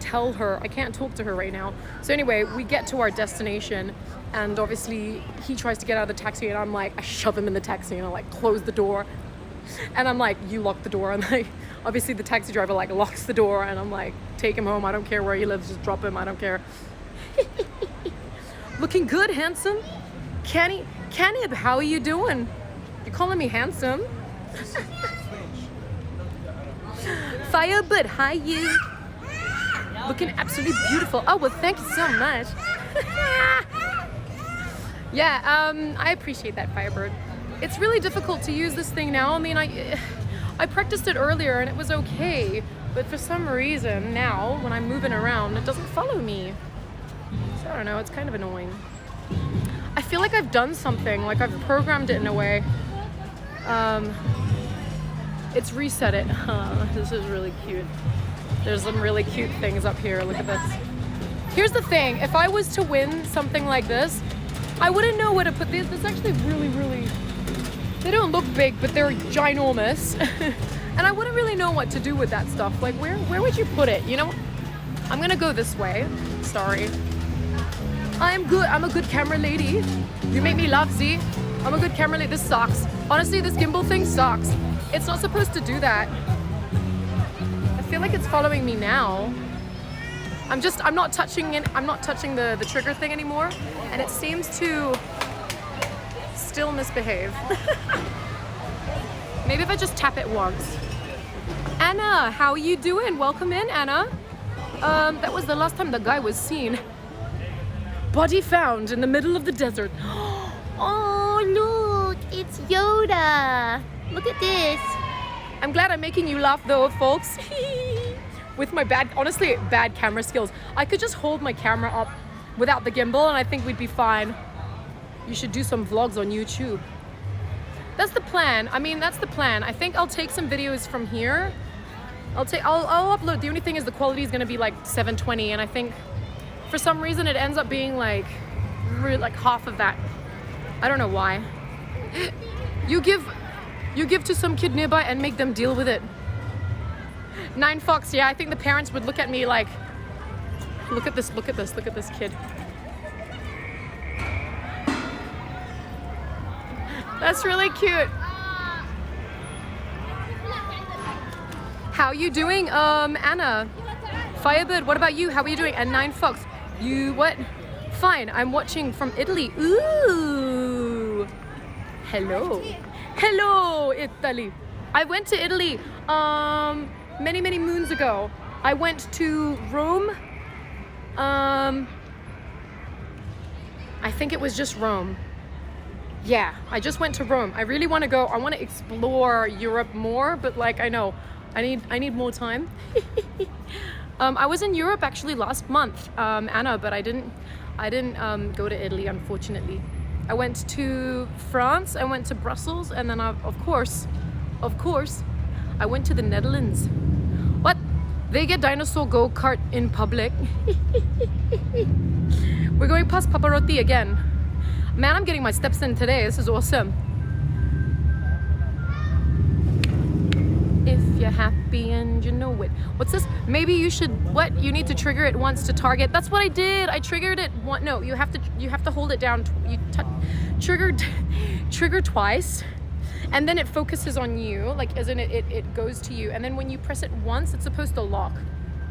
A: tell her, I can't talk to her right now. So anyway, we get to our destination, and obviously he tries to get out of the taxi, and I'm like, I shove him in the taxi, and I, like, close the door. And I'm like, you lock the door. And, like, obviously the taxi driver, like, locks the door, and I'm like, take him home. I don't care where he lives. Just drop him. I don't care. Looking good, handsome. Canib, how are you doing? You're calling me handsome? Firebird, hi you. Looking absolutely beautiful. Oh, well, thank you so much. Yeah, I appreciate that, Firebird. It's really difficult to use this thing now. I mean, I practiced it earlier and it was okay, but for some reason now, when I'm moving around, it doesn't follow me. So I don't know, it's kind of annoying. I feel like I've done something, like I've programmed it in a way. It's reset it. This is really cute. There's some really cute things up here. Look at this. Here's the thing. If I was to win something like this, I wouldn't know where to put these. This is actually really, they don't look big, but they're ginormous. And I wouldn't really know what to do with that stuff. Like, where would you put it? You know, I'm gonna go this way. Sorry. I'm good. I'm a good camera lady. You make me laugh, see? I'm a good camera lady. This sucks. Honestly, this gimbal thing sucks. It's not supposed to do that. I feel like it's following me now. I'm not touching the trigger thing anymore, and it seems to still misbehave. Maybe if I just tap it once. Anna, how are you doing? Welcome in, Anna. That was the last time the guy was seen. Body found in the middle of the desert. Oh, look, it's Yoda. Look at this. I'm glad I'm making you laugh though, folks. With my honestly, bad camera skills. I could just hold my camera up without the gimbal and I think we'd be fine. You should do some vlogs on YouTube. That's the plan. I mean, that's the plan. I think I'll take some videos from here. I'll upload. The only thing is the quality is gonna be like 720, and I think for some reason it ends up being like half of that. I don't know why. You give You give to some kid nearby and make them deal with it. 9 Fox, yeah, I think the parents would look at me like, look at this kid. That's really cute. How you doing, Anna? Firebird, what about you? How are you doing? And 9 Fox, you what? Fine, I'm watching from Italy. Ooh. Hello. Hello, Italy. I went to Italy many moons ago. I went to Rome. I think it was just Rome. Yeah, I just went to Rome. I really want to go. I want to explore Europe more, but like I know I need more time. I was in Europe actually last month, Anna, but I didn't go to Italy, unfortunately. I went to France, I went to Brussels, and then of course, I went to the Netherlands. What? They get dinosaur go-kart in public. We're going past Paparotti again. Man, I'm getting my steps in today. This is awesome. If you're happy and you know it. What's this? Maybe you should, what? You need to trigger it once to target. That's what I did. I triggered it one. No, you have to hold it down. You trigger twice, and then it focuses on you, like as in it goes to you. And then when you press it once, it's supposed to lock.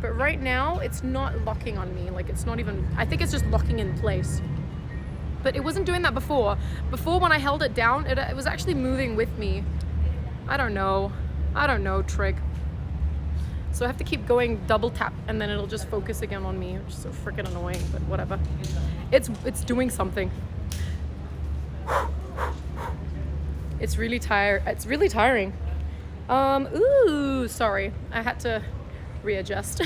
A: But right now, it's not locking on me. Like it's not even, I think it's just locking in place. But it wasn't doing that before. Before when I held it down, it was actually moving with me. I don't know, trig. So I have to keep going double tap and then it'll just focus again on me, which is so freaking annoying, but whatever. It's doing something. It's really tiring. Ooh, sorry. I had to readjust.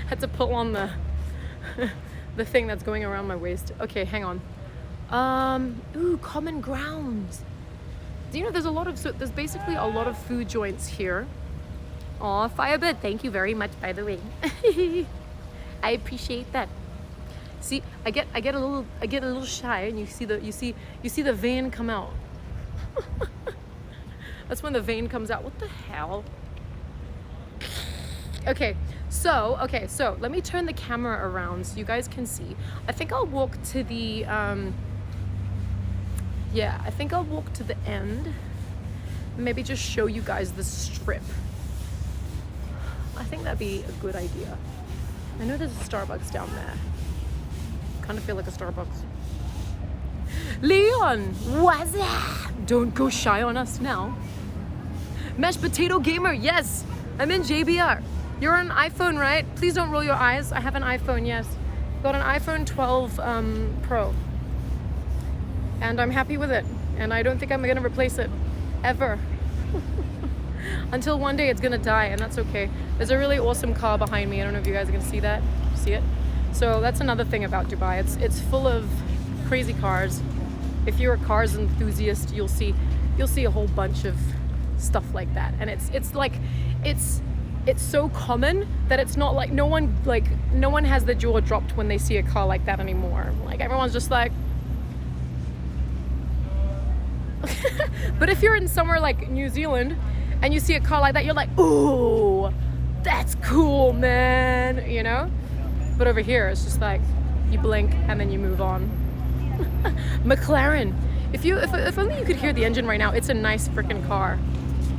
A: Had to pull on the the thing that's going around my waist. Okay, hang on. Ooh, common grounds. Do you know there's basically a lot of food joints here. Aw, Firebird, thank you very much, by the way. I appreciate that. See, I get a little shy, and you see the vein come out. That's when the vein comes out. What the hell? Okay, so let me turn the camera around so you guys can see. I think I'll walk to the I think I'll walk to the end. Maybe just show you guys the strip. I think that'd be a good idea. I know there's a Starbucks down there. Kind of feel like a Starbucks. Leon, what's up? Don't go shy on us now. Mashed Potato Gamer, yes, I'm in JBR. You're on an iPhone, right? Please don't roll your eyes. I have an iPhone, yes. Got an iPhone 12 Pro. And I'm happy with it. And I don't think I'm gonna replace it, ever. Until one day it's gonna die, and that's okay. There's a really awesome car behind me. I don't know if you guys are gonna see that. See it? So that's another thing about Dubai. It's full of crazy cars. If you're a cars enthusiast, you'll see a whole bunch of stuff like that. And it's so common that it's not like no one has their jaw dropped when they see a car like that anymore. Like everyone's just like. But if you're in somewhere like New Zealand and you see a car like that, you're like, ooh, that's cool, man, you know? But over here, it's just like, you blink and then you move on. McLaren. If only you could hear the engine right now, it's a nice freaking car.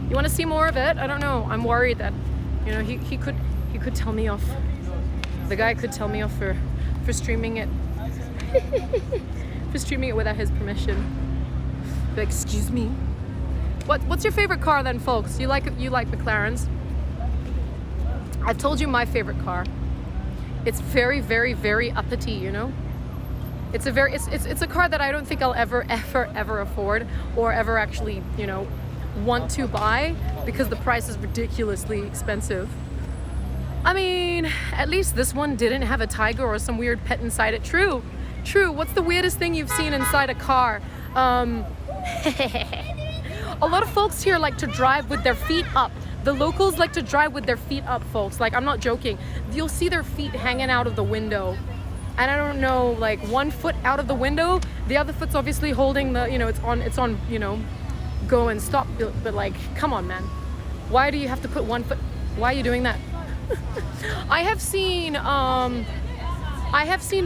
A: You want to see more of it? I don't know. I'm worried that, you know, he could tell me off. The guy could tell me off for streaming it. For streaming it without his permission. But excuse me. What's your favorite car then, folks? You like McLarens? I've told you my favorite car. It's very, very, very uppity, you know? It's a car that I don't think I'll ever afford or ever actually, you know, want to buy because the price is ridiculously expensive. I mean, at least this one didn't have a tiger or some weird pet inside it. True. What's the weirdest thing you've seen inside a car? A lot of folks here like to drive with their feet up. The locals like to drive with their feet up, folks. Like, I'm not joking. You'll see their feet hanging out of the window. And I don't know, like one foot out of the window, the other foot's obviously holding the, you know, it's on, you know, go and stop, but like, come on, man. Why do you have to put one foot? Why are you doing that? I have seen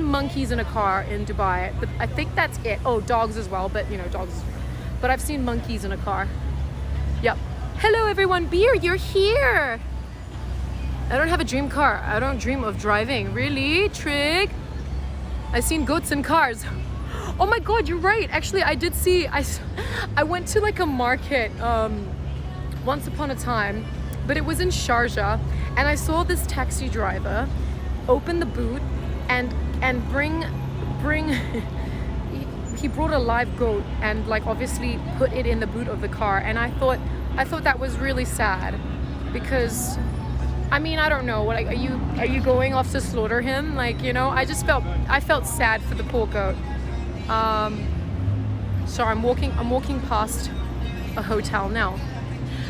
A: monkeys in a car in Dubai, but I think that's it. Oh, dogs as well, but you know, dogs. But I've seen monkeys in a car. Yep. Hello everyone, Beer, you're here. I don't have a dream car. I don't dream of driving. Really, Trig? I've seen goats in cars. Oh my God, you're right. Actually, I did see, I went to like a market once upon a time, but it was in Sharjah, and I saw this taxi driver open the boot and bring he brought a live goat and like obviously put it in the boot of the car, and I thought that was really sad, because I mean, I don't know, what are you going off to slaughter him? Like, you know, I felt sad for the poor goat. So I'm walking past a hotel now.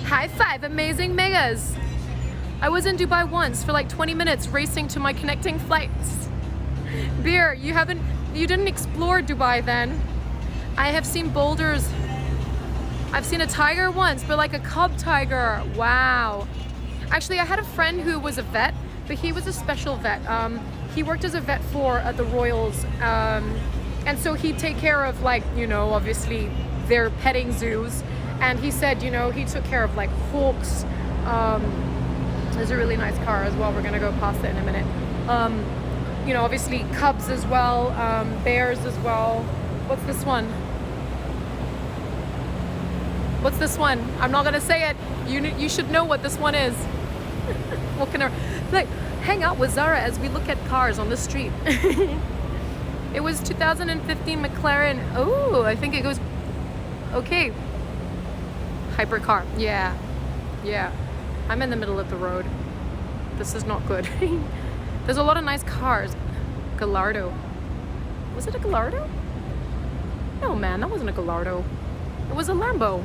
A: High five, amazing megas. I was in Dubai once for like 20 minutes racing to my connecting flights. Beer, you didn't explore Dubai then. I have seen boulders. I've seen a tiger once, but like a cub tiger. Wow. Actually, I had a friend who was a vet, but he was a special vet. He worked as a vet for the Royals, and so he'd take care of, like, you know, obviously their petting zoos. And he said, you know, he took care of like hawks. There's a really nice car as well. We're gonna go past it in a minute. You know, obviously cubs as well, bears as well. What's this one? What's this one? I'm not gonna say it. You should know what this one is. Walking around, like, hang out with Zara as we look at cars on the street. It was 2015 McLaren. Oh, I think it goes. Okay. Hypercar. Yeah. I'm in the middle of the road. This is not good. There's a lot of nice cars. Gallardo. Was it a Gallardo? No, man, that wasn't a Gallardo. It was a Lambo.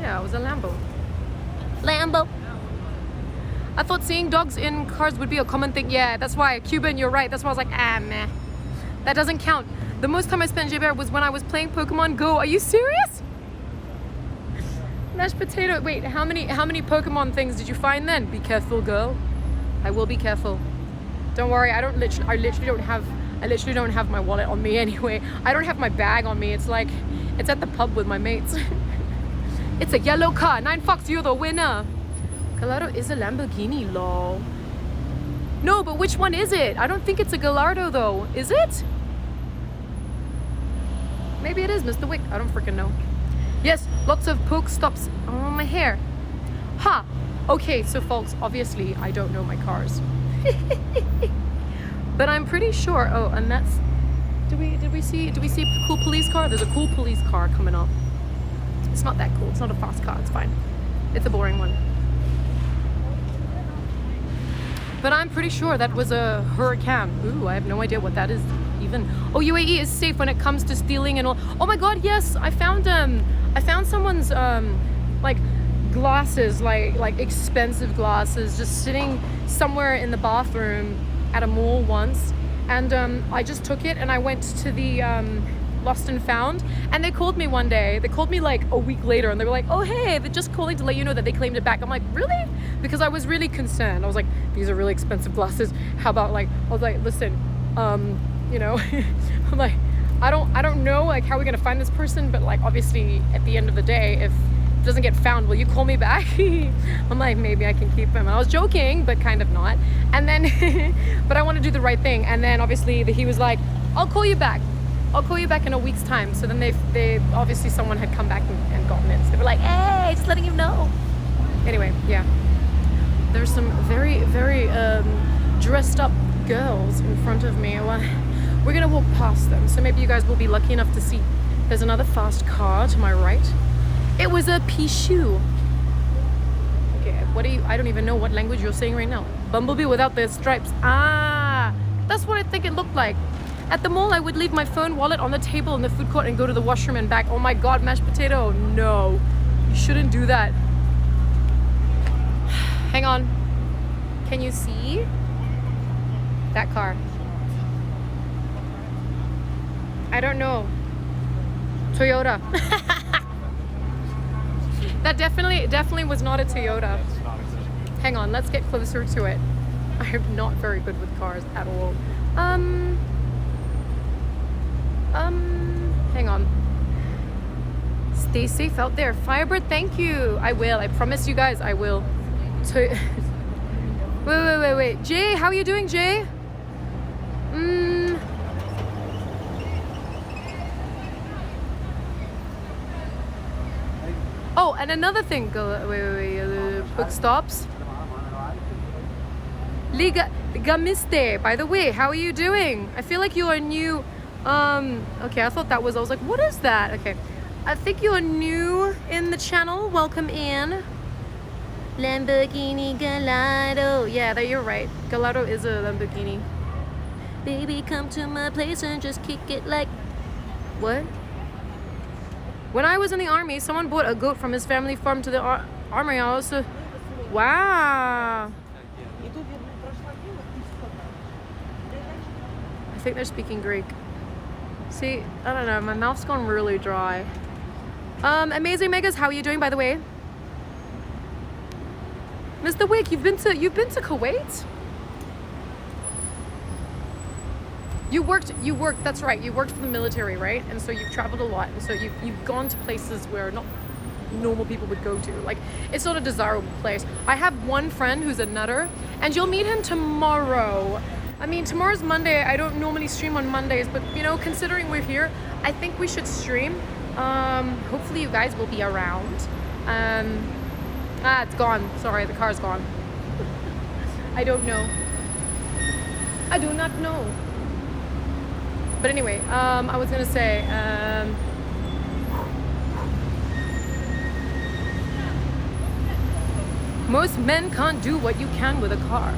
A: Yeah, it was a Lambo. Lambo. I thought seeing dogs in cars would be a common thing. Yeah, that's why. Cuban, you're right. That's why I was like, meh. That doesn't count. The most time I spent in JBR was when I was playing Pokemon Go. Are you serious? Mashed potato. Wait, how many Pokemon things did you find then? Be careful, girl. I will be careful. Don't worry. I literally don't have my wallet on me anyway. I don't have my bag on me. It's like, it's at the pub with my mates. It's a yellow car. 9 Fox, you're the winner. Gallardo is a Lamborghini, lol. No, but which one is it? I don't think it's a Gallardo though. Is it? Maybe it is, Mr. Wick. I don't freaking know. Yes, lots of poke stops on my hair. Ha! Okay, so folks, obviously I don't know my cars. But I'm pretty sure. Oh, and that's. Did we see a cool police car? There's a cool police car coming up. It's not that cool. It's not a fast car. It's fine. It's a boring one. But I'm pretty sure that was a Huracan. Ooh, I have no idea what that is even. Oh, UAE is safe when it comes to stealing and all. Oh my God, yes! I found someone's like glasses, like expensive glasses, just sitting somewhere in the bathroom at a mall once, and I just took it and I went to the lost and found, and they called me one day. They called me like a week later, and they were like, oh hey, they're just calling to let you know that they claimed it back. I'm like, really? Because I was really concerned. I was like, these are really expensive glasses. How about, like, I was like, listen, you know, I'm like, I don't know, like, how are we gonna find this person, but like, obviously at the end of the day, if it doesn't get found, will you call me back? I'm like, maybe I can keep him. And I was joking, but kind of not. And then but I want to do the right thing. And then obviously he was like, I'll call you back in a week's time. So then they obviously someone had come back and gotten it. So they were like, hey, just letting you know. Anyway, yeah, there's some very, very dressed up girls in front of me. Well, we're gonna walk past them, so maybe you guys will be lucky enough to see. There's another fast car to my right. It was a Pichu. Okay, what are you? I don't even know what language you're saying right now. Bumblebee without the stripes. Ah, that's what I think it looked like. At the mall, I would leave my phone, wallet on the table in the food court and go to the washroom and back. Oh my God, mashed potato. No, you shouldn't do that. Hang on. Can you see that car? I don't know. Toyota. definitely was not a Toyota.
B: It's not exactly.
A: Hang on, let's get closer to it. I am not very good with cars at all. Hang on. Stay safe out there. Firebird, thank you. I will. I promise you guys, I will. Wait. Jay, how are you doing, Jay? Oh, and another thing. Wait. Quick stops. Liga Gamiste, by the way, how are you doing? I feel like you are new. Okay, I thought that was, I was like, what is that? Okay, I think you are new in the channel. Welcome in. Lamborghini Gallardo. Yeah, that you're right. Gallardo is a Lamborghini. Baby, come to my place and just kick it like... What? When I was in the army, someone brought a goat from his family farm to the armory. I was wow. I think they're speaking Greek. See, I don't know, my mouth's gone really dry. Amazing Megas, how are you doing, by the way? Mr. Wick, you've been to Kuwait? You worked, that's right, you worked for the military, right? And so you've traveled a lot, and so you've gone to places where not normal people would go to. Like, it's not a desirable place. I have one friend who's a nutter, and you'll meet him tomorrow. I mean, tomorrow's Monday. I don't normally stream on Mondays, but you know, considering we're here, I think we should stream. Hopefully you guys will be around. It's gone. Sorry, the car's gone. I don't know. I do not know. But anyway, I was gonna say, most men can't do what you can with a car.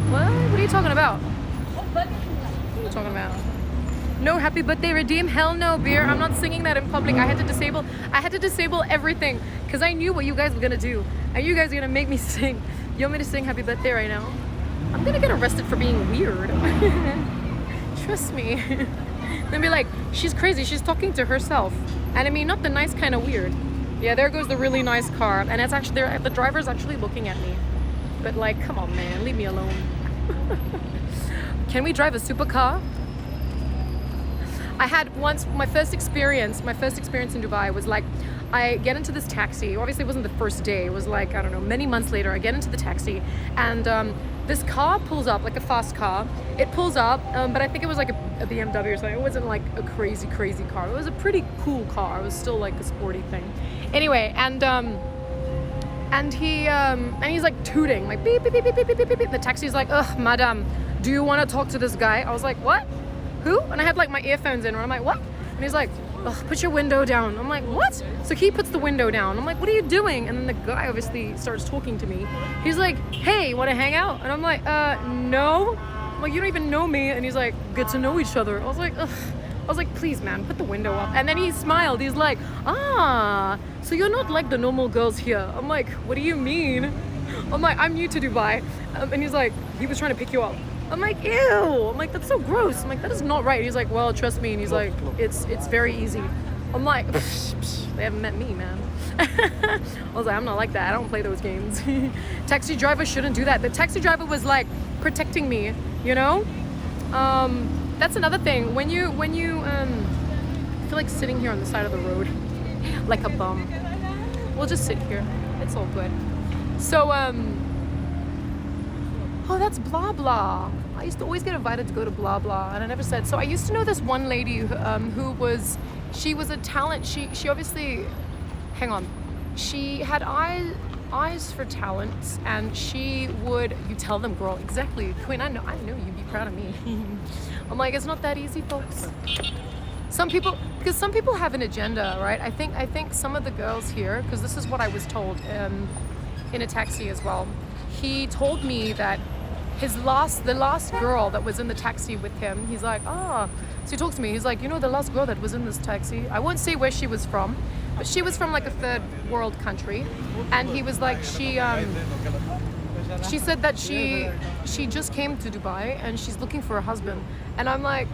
A: What? What are you talking about? What are you talking about? No happy birthday redeem? Hell no, beer. I'm not singing that in public. I had to disable everything because I knew what you guys were gonna do. And you guys are gonna make me sing. You want me to sing happy birthday right now? I'm gonna get arrested for being weird. Trust me. Then be like, she's crazy. She's talking to herself. And I mean, not the nice kind of weird. Yeah, there goes the really nice car. And it's actually, the driver's actually looking at me. But like, come on, man, leave me alone. Can we drive a supercar? I had once, my first experience in Dubai was like, I get into this taxi. Obviously it wasn't the first day. It was like, I don't know, many months later, I get into the taxi and this car pulls up, like a fast car. It pulls up, but I think it was like a BMW or something. It wasn't like a crazy car. It was a pretty cool car. It was still like a sporty thing. Anyway, and he's like tooting, like beep, beep, beep, beep, beep, beep, beep, beep. The taxi's like, ugh, madam, do you want to talk to this guy? I was like, what? Who? And I had like my earphones in, and I'm like, what? And he's like, ugh, put your window down. I'm like, what? So he puts the window down. I'm like, what are you doing? And then the guy obviously starts talking to me. He's like, hey, want to hang out? And I'm like, no. I'm like, you don't even know me. And he's like, get to know each other. I was like, ugh. I was like, please, man, put the window up. And then he smiled. He's like, so you're not like the normal girls here. I'm like, what do you mean? I'm like, I'm new to Dubai. And he's like, he was trying to pick you up. I'm like, ew. I'm like, that's so gross. I'm like, that is not right. He's like, well, trust me. And he's like, it's very easy. I'm like, they haven't met me, man. I was like, I'm not like that. I don't play those games. Taxi driver shouldn't do that. The taxi driver was like protecting me, you know? That's another thing. When you feel like sitting here on the side of the road, like a bum, we'll just sit here. It's all good. So, oh, that's blah blah. I used to always get invited to go to blah blah, and I never said. So I used to know this one lady she was a talent. She obviously, hang on, she had eyes for talents, and she would, you tell them, girl, exactly, Queen, I know you'd be proud of me. I'm like, it's not that easy, folks. Some people have an agenda, right? I think some of the girls here, because this is what I was told in a taxi as well. He told me that the last girl that was in the taxi with him, he's like, so he talks to me, he's like, you know, the last girl that was in this taxi, I won't say where she was from, but she was from like a third world country, and he was like, she said that she just came to Dubai and she's looking for a husband. And I'm like,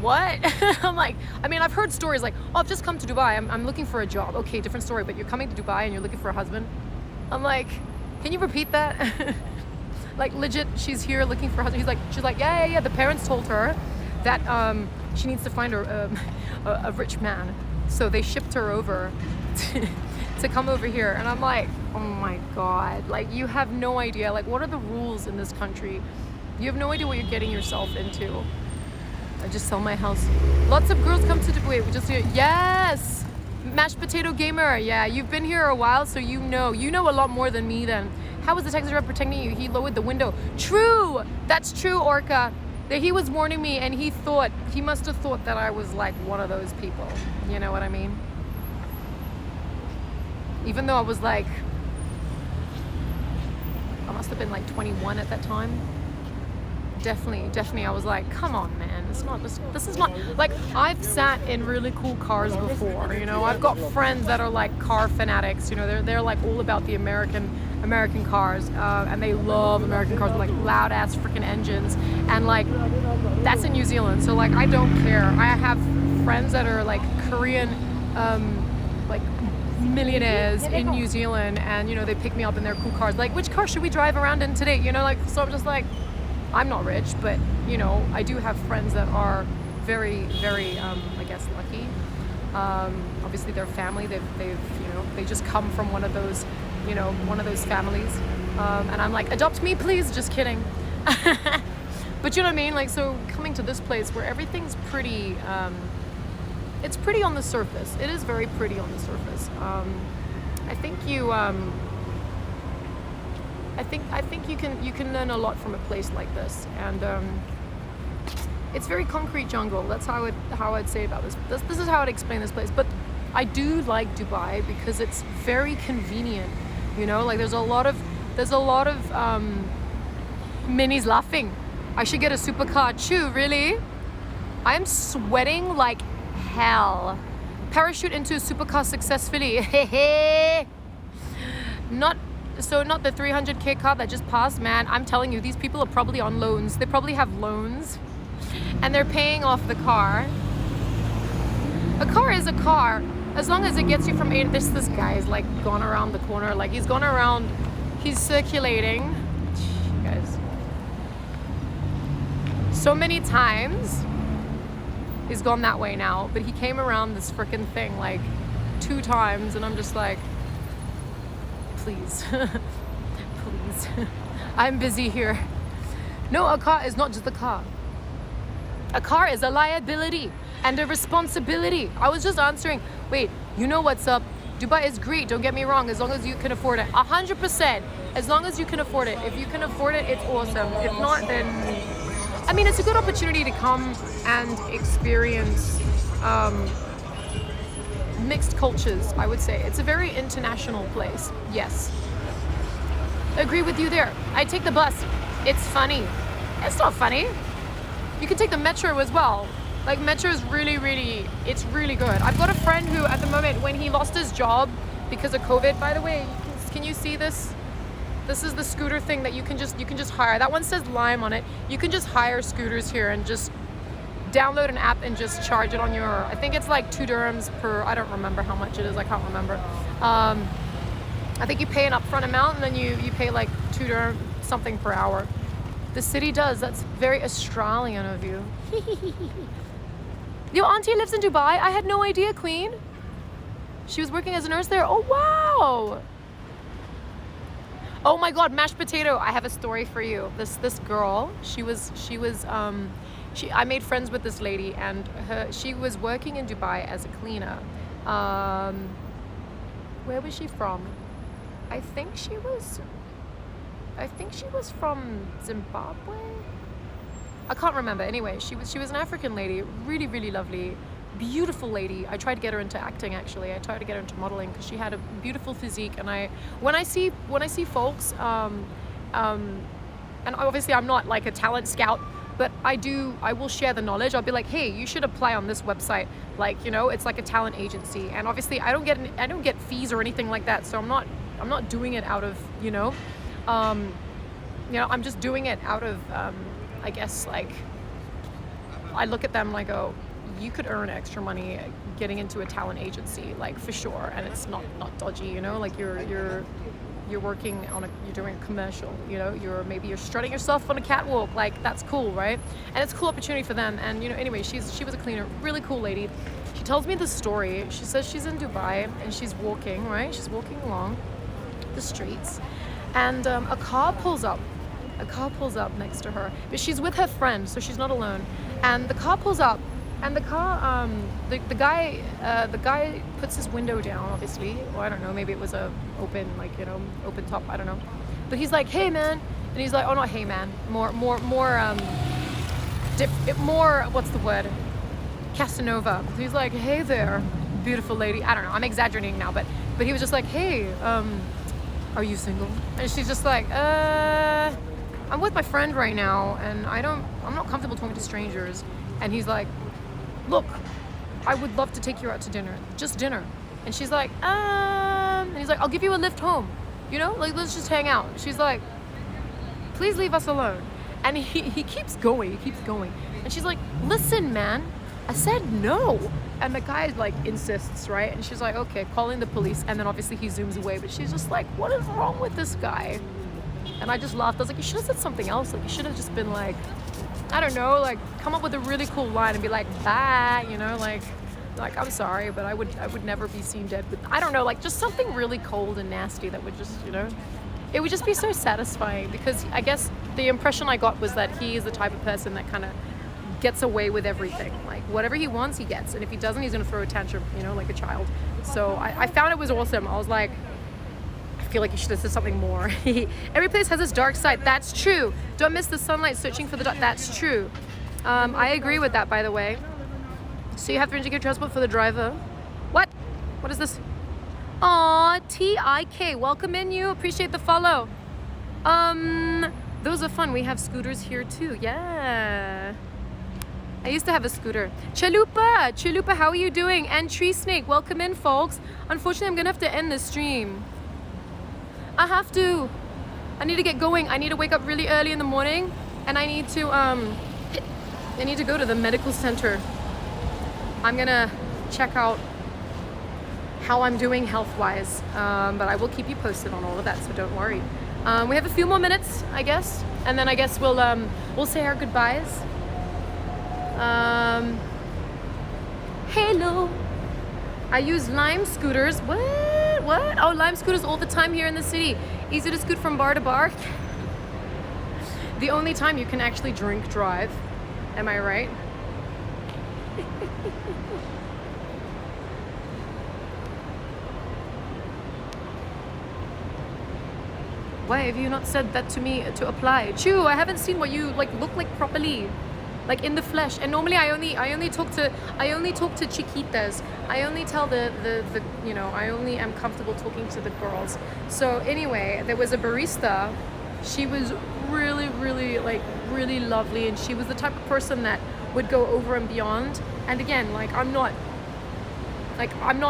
A: what? I'm like, I mean, I've heard stories like, oh, I've just come to Dubai. I'm looking for a job. Okay, different story, but you're coming to Dubai and you're looking for a husband. I'm like, can you repeat that? Like legit, she's here looking for a husband. She's like, yeah. The parents told her that she needs to find a rich man. So they shipped her over to come over here. And I'm like, oh my God, like you have no idea. Like what are the rules in this country? You have no idea what you're getting yourself into. I just sell my house. Lots of girls come to Dubai. We just do it. Yes, mashed potato gamer. Yeah, you've been here a while, so you know a lot more than me. Then how was the taxi driver protecting you? He lowered the window. True, that's true, Orca. That he was warning me, and he must have thought that I was like one of those people. You know what I mean? Even though I was like, I must have been like 21 at that time. Definitely I was like, come on man, this is not like, I've sat in really cool cars before, you know. I've got friends that are like car fanatics, you know. They're like all about the American cars, and they love American cars with like loud ass freaking engines, and like that's in New Zealand, so like I don't care. I have friends that are like Korean like millionaires in New Zealand, and you know, they pick me up in their cool cars, like which car should we drive around in today, you know, like. So I'm just like, I'm not rich, but you know, I do have friends that are very, very, I guess, lucky. Obviously, their family, they've, you know, they just come from one of those, you know, one of those families. And I'm like, adopt me, please. Just kidding. But you know what I mean? Like, so coming to this place where everything's pretty, it's pretty on the surface. It is very pretty on the surface. I think you. I think you can learn a lot from a place like this, and it's very concrete jungle. That's how I'd say about this. This is how I'd explain this place. But I do like Dubai because it's very convenient. You know, like there's a lot of minis laughing. I should get a supercar. Chew, really? I'm sweating like hell. Parachute into a supercar successfully. Not the 300k car that just passed, man. I'm telling you, these people are probably on loans. They probably have loans and they're paying off the car. A car is a car as long as it gets you from A to this guy's like gone around the corner, like he's gone around, he's circulating, guys, so many times. He's gone that way now, but he came around this freaking thing like 2 times, and I'm just like, please, please, I'm busy here. No, a car is not just a car. A car is a liability and a responsibility. I was just answering, wait, you know what's up? Dubai is great, don't get me wrong, as long as you can afford it. 100%, as long as you can afford it. If you can afford it, it's awesome. If not, then, I mean, it's a good opportunity to come and experience mixed cultures, I would say. It's a very international place, yes. Agree with you there. I take the bus. It's funny. It's not funny. You can take the metro as well. Like, metro is really, it's really good. I've got a friend who, at the moment, when he lost his job because of COVID, by the way, can you see this? This is the scooter thing that you can just hire. That one says Lime on it. You can just hire scooters here and just download an app and just charge it on your, I think it's like 2 dirhams per, I don't remember how much it is, I can't remember. I think you pay an upfront amount and then you pay like 2 dirham something per hour. The city does. That's very Australian of you. Your auntie lives in Dubai? I had no idea, Queen. She was working as a nurse there? Oh, wow. Oh my God, mashed potato. I have a story for you. This girl, I made friends with this lady, and she was working in Dubai as a cleaner. Where was she from? I think she was from Zimbabwe. I can't remember. Anyway, she was an African lady, really lovely, beautiful lady. I tried to get her into acting, actually. I tried to get her into modeling because she had a beautiful physique. And when I see folks, and obviously I'm not like a talent scout, but I will share the knowledge. I'll be like, hey, you should apply on this website. Like, you know, it's like a talent agency. And obviously I don't get fees or anything like that. So I'm not doing it out of, I'm just doing it out of, I guess, like, I look at them and I go, you could earn extra money getting into a talent agency, like for sure, and it's not dodgy, you know, like you're working on you're doing a commercial, you know, you're strutting yourself on a catwalk, like that's cool, right? And it's a cool opportunity for them. And you know, anyway, she was a cleaner, really cool lady. She tells me the story. She says she's in Dubai and she's walking, right? She's walking along the streets, and a car pulls up next to her, but she's with her friend, so she's not alone. And the car pulls up, and the car, the guy puts his window down, obviously, or I don't know, maybe it was a open, like, you know, open top, I don't know. But he's like, hey man, and he's like, oh not hey man, more, what's the word? Casanova. He's like, hey there, beautiful lady. I don't know, I'm exaggerating now, but he was just like, hey, are you single? And she's just like, I'm with my friend right now, and I'm not comfortable talking to strangers. And he's like, look, I would love to take you out to dinner, just dinner. And she's like, and he's like, I'll give you a lift home, you know, like let's just hang out. She's like, please leave us alone. And he keeps going, and she's like, listen man, I said no. And the guy like insists, right? And she's like, okay, calling the police. And then obviously he zooms away, but she's just like, what is wrong with this guy? And I just laughed. I was like, you should have said something else. Like you should have just been like, I don't know, like come up with a really cool line and be like, bye, you know, like I'm sorry, but I would never be seen dead with, I don't know, like just something really cold and nasty that would just, you know, it would just be so satisfying. Because I guess the impression I got was that he is the type of person that kind of gets away with everything. Like whatever he wants, he gets, and if he doesn't, he's gonna throw a tantrum, you know, like a child. So I found it was awesome. I was like, I feel like you should have said something more. Every place has its dark side. That's true. Don't miss the sunlight searching for the dark. That's true. I agree with that, by the way. So you have to indicate transport for the driver. What? What is this? Aw, TIK. Welcome in, you. Appreciate the follow. Those are fun. We have scooters here too. Yeah. I used to have a scooter. Chalupa, how are you doing? And Tree Snake, welcome in, folks. Unfortunately, I'm gonna have to end the stream. I have to. I need to get going. I need to wake up really early in the morning, and I need to go to the medical center. I'm gonna check out how I'm doing health-wise, but I will keep you posted on all of that, so don't worry. We have a few more minutes, I guess, and then I guess we'll say our goodbyes. Hello. I use Lime scooters. What? Oh, Lime scooters all the time here in the city. Easy to scoot from bar to bar. The only time you can actually drink drive. Am I right? Why have you not said that to me to apply? Chew, I haven't seen what you like look like properly, like in the flesh. And normally I only talk to chiquitas. I only tell the you know, I only am comfortable talking to the girls. So anyway, there was a barista. She was really lovely, and she was the type of person that would go over and beyond. And again, like I'm not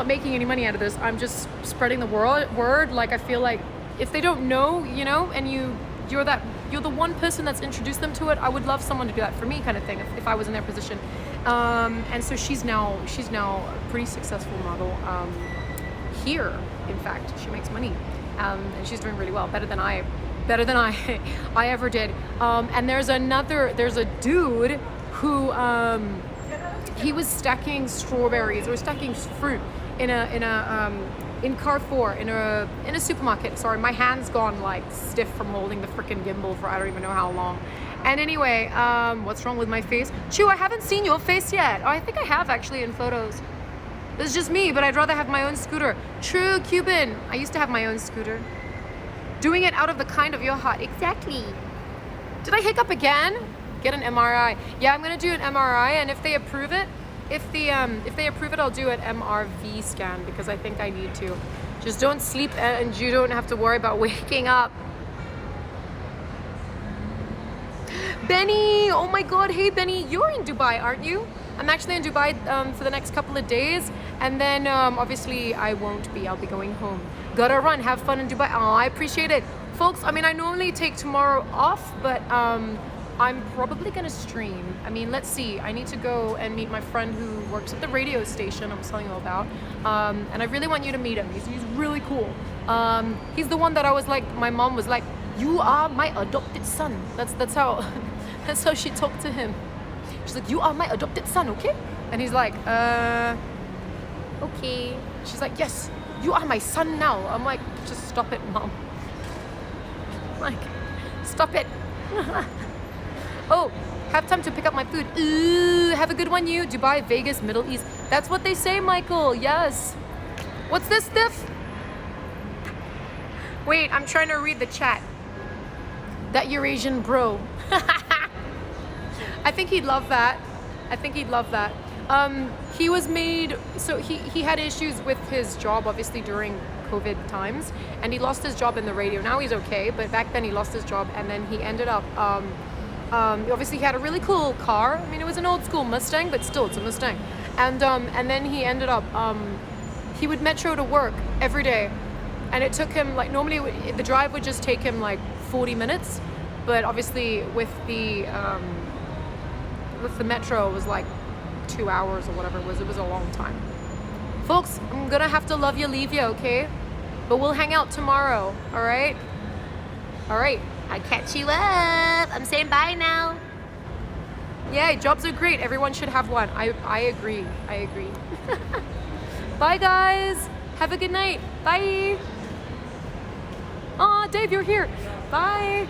A: making any money out of this. I'm just spreading the word. Like I feel like if they don't know, you know, and you're the one person that's introduced them to it, I would love someone to do that for me, kind of thing, if I was in their position. And so she's now a pretty successful model here. In fact, she makes money, and she's doing really well, better than I ever did. And there's a dude who he was stacking strawberries or stacking fruit in Carrefour, in a supermarket. Sorry, my hand's gone like stiff from holding the freaking gimbal for I don't even know how long. And anyway, what's wrong with my face? Chew, I haven't seen your face yet. Oh, I think I have actually in photos. This is just me, but I'd rather have my own scooter. True, Cuban. I used to have my own scooter. Doing it out of the kind of your heart. Exactly. Did I hiccup again? Get an MRI. Yeah, I'm gonna do an MRI, and if they approve it, if they approve it, I'll do an MRV scan, because I think I need to. Just don't sleep, and you don't have to worry about waking up. Benny, oh my God, hey Benny, you're in Dubai, aren't you? I'm actually in Dubai for the next couple of days, and then obviously I won't be. I'll be going home. Gotta run, have fun in Dubai. Oh, I appreciate it, folks. I mean, I normally take tomorrow off, but I'm probably gonna stream. I mean, let's see. I need to go and meet my friend who works at the radio station I was telling you about. And I really want you to meet him. He's really cool. He's the one that I was like, my mom was like, you are my adopted son. That's how that's how she talked to him. She's like, you are my adopted son, okay? And he's like, okay. She's like, yes, you are my son now. I'm like, just stop it, mom. Like, stop it. Oh, have time to pick up my food. Ooh, have a good one, you. Dubai, Vegas, Middle East. That's what they say, Michael. Yes. What's this, Stiff? Wait, I'm trying to read the chat. That Eurasian bro. I think he'd love that. I think he'd love that. He was made, so he had issues with his job, obviously, during COVID times, and he lost his job in the radio. Now he's okay, but back then he lost his job, and then he ended up, obviously he had a really cool car. I mean, it was an old school Mustang, but still, it's a Mustang. And then he ended up, he would metro to work every day, and it took him, like, normally the drive would just take him like 40 minutes, but obviously with the metro, it was like 2 hours or whatever it was. It was a long time. Folks, I'm gonna have to love you, leave you, okay? But we'll hang out tomorrow, all right? All right, I catch you up. I'm saying bye now. Yeah, jobs are great. Everyone should have one. I agree. I agree. Bye, guys. Have a good night. Bye. Aw, Dave, you're here. Bye.